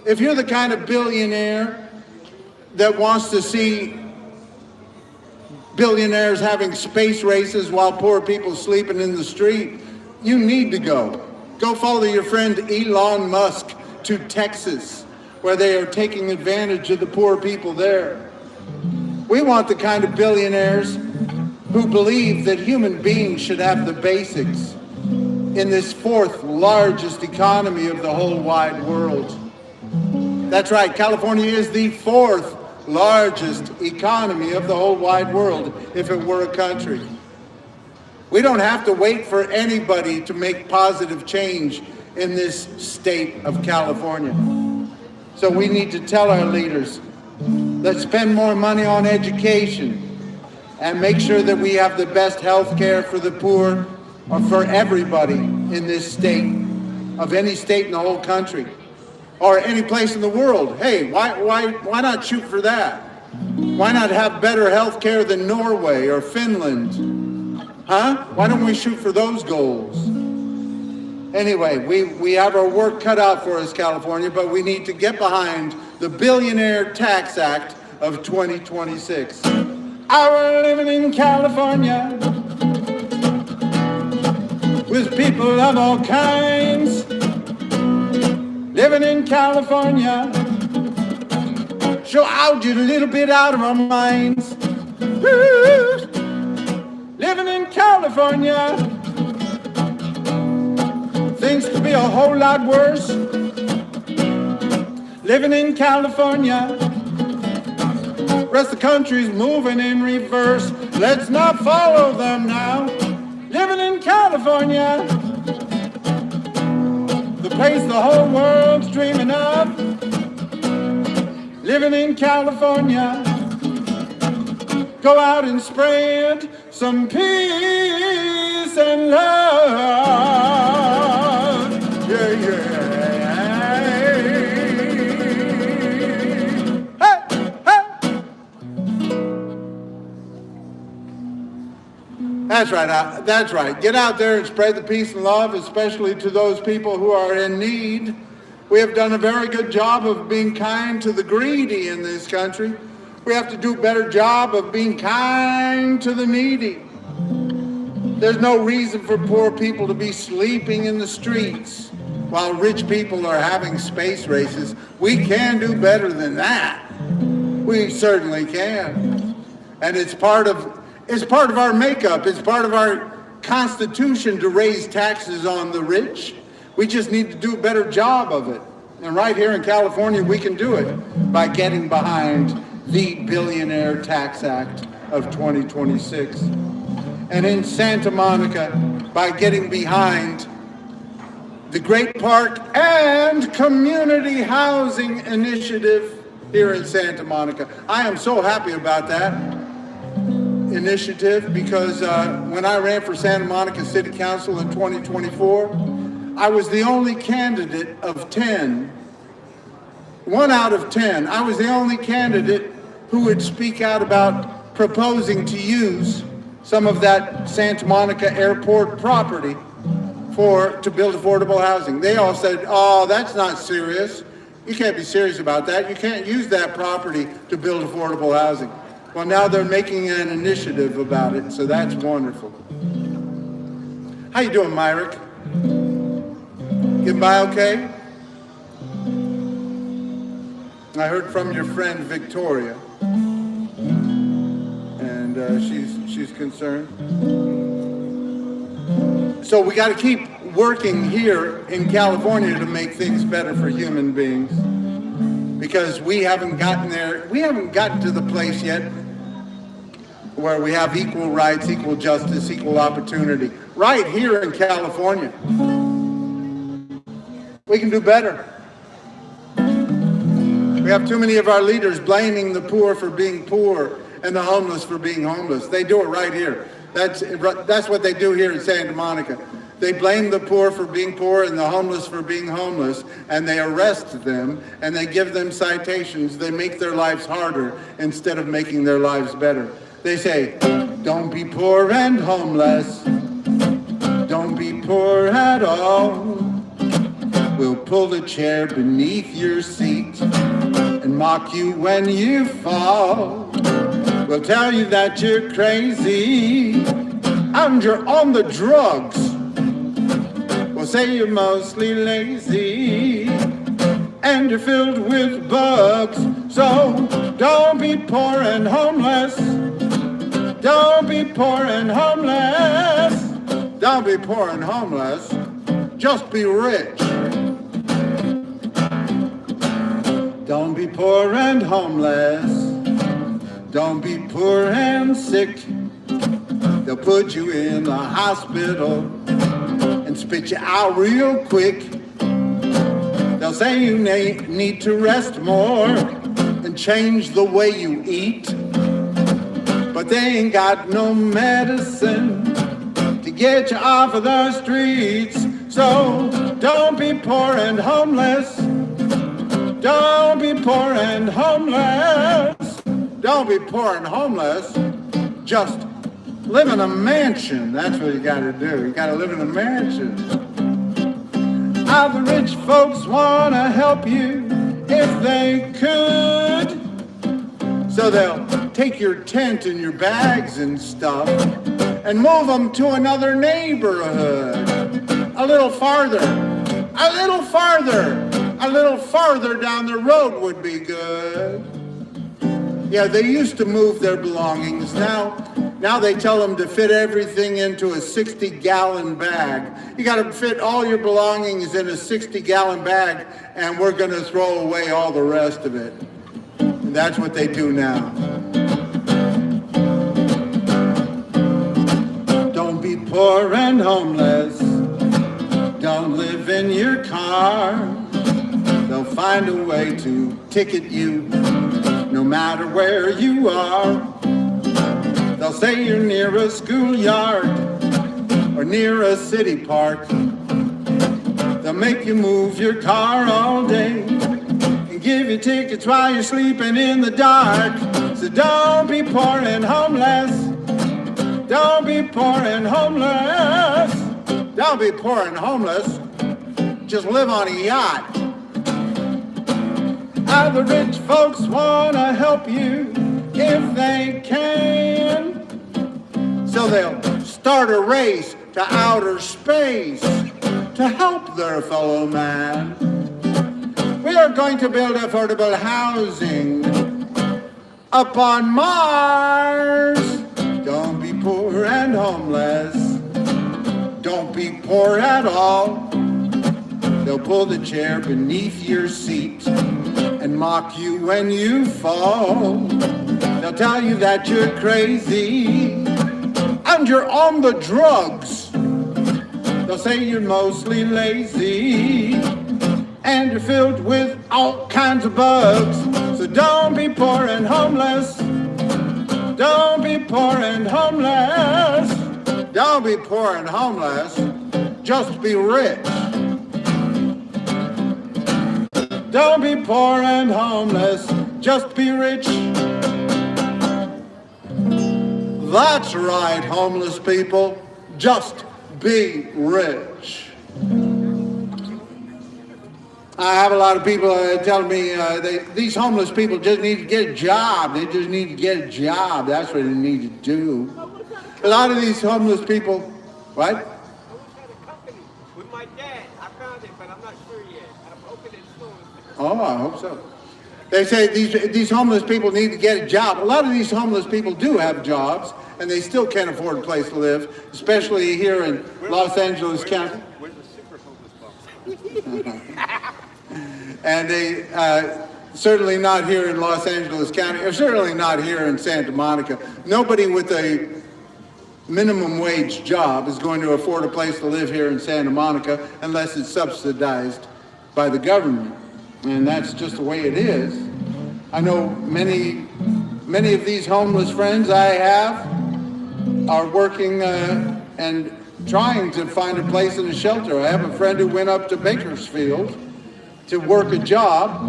If you're the kind of billionaire that wants to see billionaires having space races while poor people sleeping in the street, you need to go. Go follow your friend Elon Musk to Texas, where they are taking advantage of the poor people there. We want the kind of billionaires who believe that human beings should have the basics in this 4th largest economy of the whole wide world. That's right, California is the 4th largest economy of the whole wide world if it were a country. We don't have to wait for anybody to make positive change in this state of California. So we need to tell our leaders, let's spend more money on education and make sure that we have the best health care for the poor or for everybody in this state, of any state in the whole country, or any place in the world. Hey, why not shoot for that? Why not have better health care than Norway or Finland? Huh? Why don't we shoot for those goals? Anyway, we have our work cut out for us, California, but we need to get behind the Billionaire Tax Act of 2026. We're living in California with people of all kinds. Living in California, so out a little bit out of our minds. Woo! Living in California, things could be a whole lot worse. Living in California, rest of the country's moving in reverse. Let's not follow them now. Living in California, the place the whole world's dreaming of. Living in California, go out and spread some peace and love. Yeah, yeah. Hey, hey. That's right. That's right. Get out there and spread the peace and love, especially to those people who are in need. We have done a very good job of being kind to the greedy in this country. We have to do a better job of being kind to the needy. There's no reason for poor people to be sleeping in the streets while rich people are having space races. We can do better than that. We certainly can. And it's part of our makeup. It's part of our Constitution to raise taxes on the rich. We just need to do a better job of it. And right here in California, we can do it by getting behind the Billionaire Tax Act of 2026. And in Santa Monica, by getting behind the Great Park and Community Housing Initiative here in Santa Monica. I am so happy about that initiative because when I ran for Santa Monica City Council in 2024, I was the only candidate of 10, 1 out of 10. I was the only candidate who would speak out about proposing to use some of that Santa Monica airport property to build affordable housing. They all said, oh, that's not serious. You can't be serious about that. You can't use that property to build affordable housing. Well, now they're making an initiative about it, so that's wonderful. How you doing, Myrick? Getting by okay? I heard from your friend Victoria, and she's concerned. So we got to keep working here in California to make things better for human beings, because we haven't gotten there. We haven't gotten to the place yet where we have equal rights, equal justice, equal opportunity. Right here in California, we can do better. We have too many of our leaders blaming the poor for being poor and the homeless for being homeless. They do it right here. That's what they do here in Santa Monica. They blame the poor for being poor and the homeless for being homeless, and they arrest them, and they give them citations. They make their lives harder instead of making their lives better. They say, don't be poor and homeless. Don't be poor at all. We'll pull the chair beneath your seat and mock you when you fall. We'll tell you that you're crazy and you're on the drugs. We'll say you're mostly lazy and you're filled with bugs. So don't be poor and homeless. Don't be poor and homeless. Don't be poor and homeless. Just be rich. Don't be poor and homeless. Don't be poor and sick. They'll put you in the hospital and spit you out real quick. They'll say you need to rest more and change the way you eat. But they ain't got no medicine to get you off of the streets. So don't be poor and homeless. Don't be poor and homeless. Don't be poor and homeless. Just live in a mansion. That's what you got to do. You got to live in a mansion. How the rich folks want to help you if they could. So they'll take your tent and your bags and stuff and move them to another neighborhood. A little farther. A little farther. A little farther down the road would be good. Yeah, they used to move their belongings. Now they tell them to fit everything into a 60-gallon bag. You got to fit all your belongings in a 60-gallon bag, and we're going to throw away all the rest of it. And that's what they do now. Don't be poor and homeless. Don't live in your car. They'll find a way to ticket you no matter where you are. They'll say you're near a schoolyard or near a city park. They'll make you move your car all day and give you tickets while you're sleeping in the dark. So don't be poor and homeless. Don't be poor and homeless. Don't be poor and homeless. Just live on a yacht. How the rich folks want to help you if they can. So they'll start a race to outer space to help their fellow man. We are going to build affordable housing up on Mars. Don't be poor and homeless. Don't be poor at all. They'll pull the chair beneath your seat and mock you when you fall. They'll tell you that you're crazy and you're on the drugs. They'll say you're mostly lazy and you're filled with all kinds of bugs. So don't be poor and homeless. Don't be poor and homeless. Don't be poor and homeless. Just be rich. Don't be poor and homeless. Just be rich. That's right, homeless people. Just be rich. I have a lot of people telling me these homeless people just need to get a job. They just need to get a job. That's what they need to do. A lot of these homeless people, what? I once had a company with my dad. I found it, but I'm not sure yet. I'm hoping it's soon. Oh, I hope so. They say these homeless people need to get a job. A lot of these homeless people do have jobs, and they still can't afford a place to live, especially here in Los Angeles County. Where's the super homeless box? And they certainly not here in Los Angeles County, or certainly not here in Santa Monica. Nobody with a minimum wage job is going to afford a place to live here in Santa Monica unless it's subsidized by the government. And that's just the way it is. I know many of these homeless friends I have are working and trying to find a place in a shelter. I have a friend who went up to Bakersfield to work a job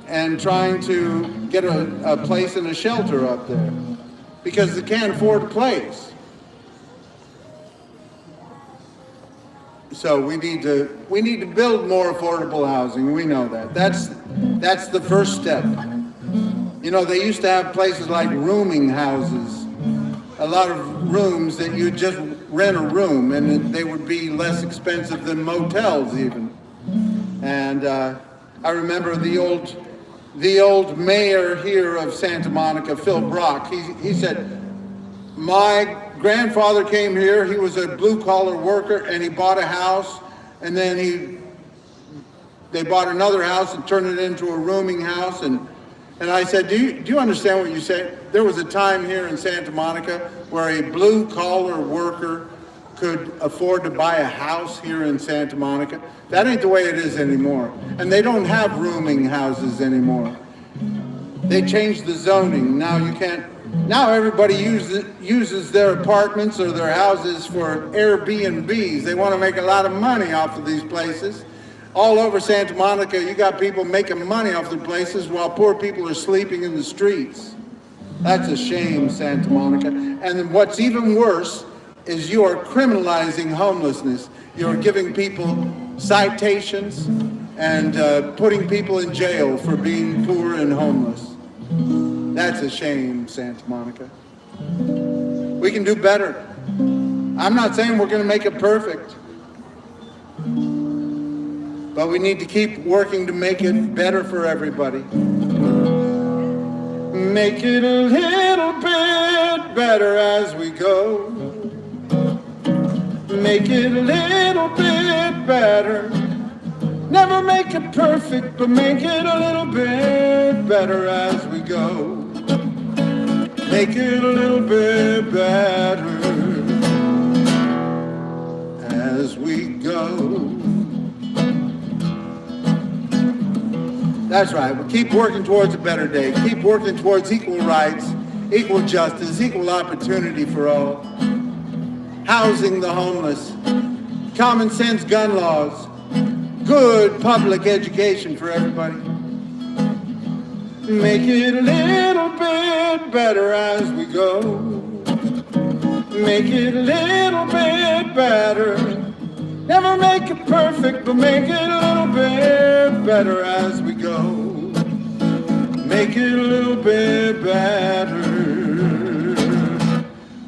and trying to get a place in a shelter up there because they can't afford a place. So we need to build more affordable housing. We know that. That's the first step. You know, they used to have places like rooming houses, a lot of rooms that you just rent a room, and they would be less expensive than motels even. And I remember the old mayor here of Santa Monica, Phil Brock. He said, my grandfather came here. He was a blue-collar worker, and he bought a house, and then they bought another house and turned it into a rooming house. And I said, do you understand what you said? There was a time here in Santa Monica where a blue-collar worker could afford to buy a house here in Santa Monica. That ain't the way it is anymore. And they don't have rooming houses anymore. They changed the zoning. Now you can't. Now everybody uses their apartments or their houses for Airbnbs. They want to make a lot of money off of these places. All over Santa Monica, you got people making money off their places while poor people are sleeping in the streets. That's a shame, Santa Monica. And what's even worse is you are criminalizing homelessness. You're giving people citations and putting people in jail for being poor and homeless. That's a shame, Santa Monica. We can do better. I'm not saying we're going to make it perfect, but we need to keep working to make it better for everybody. Make it a little bit better as we go. Make it a little bit better. Never make it perfect, but make it a little bit better as we go. Make it a little bit better as we go. That's right. We'll keep working towards a better day. Keep working towards equal rights, equal justice, equal opportunity for all. Housing the homeless, common sense gun laws, good public education for everybody. Make it a little bit better as we go. Make it a little bit better. Never make it perfect, but make it a little bit better as we go. Make it a little bit better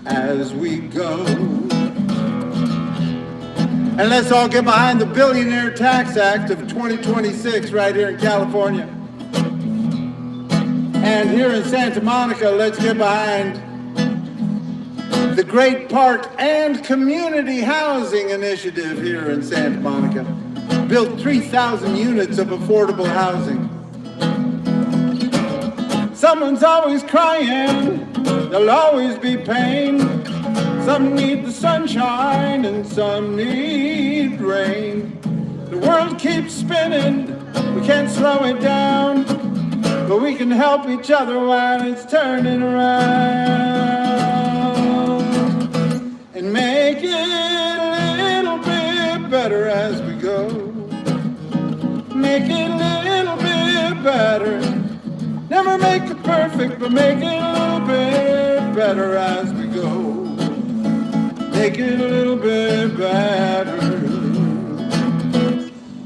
as we go. And let's all get behind the Billionaire Tax Act of 2026 right here in California. And here in Santa Monica, let's get behind the Great Park and Community Housing Initiative here in Santa Monica. Built 3,000 units of affordable housing. Someone's always crying, there'll always be pain. Some need the sunshine and some need rain. The world keeps spinning, we can't slow it down, but we can help each other while it's turning around. And make it a little bit better as we go. Make it a little bit better. Never make it perfect, but make it a little bit better as we go. Make it a little bit better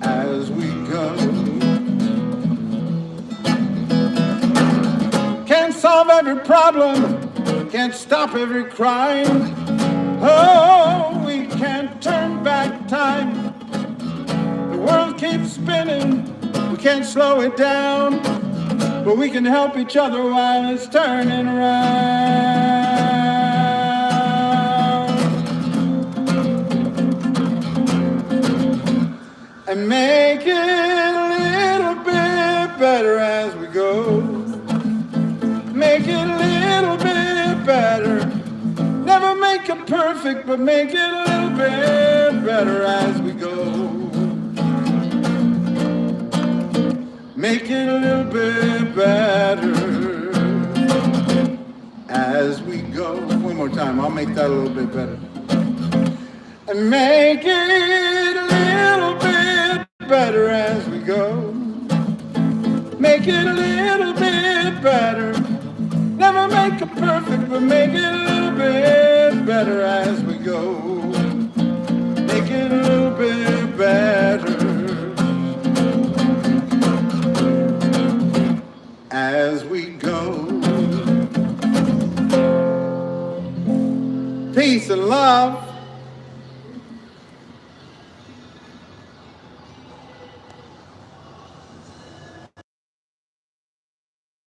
as we go. Can't solve every problem, can't stop every crime. Oh, we can't turn back time. The world keeps spinning, we can't slow it down, but we can help each other while it's turning around. And make it a little bit better as we go. Make it a little bit better. Never make it perfect, but make it a little bit better as we go. Make it a little bit better as we go. One more time, I'll make that a little bit better. And make it a little bit better as we go. Make it a little bit better. Never make it perfect, but make it a little bit better as we go. Make it a little bit better as we go. Peace and love.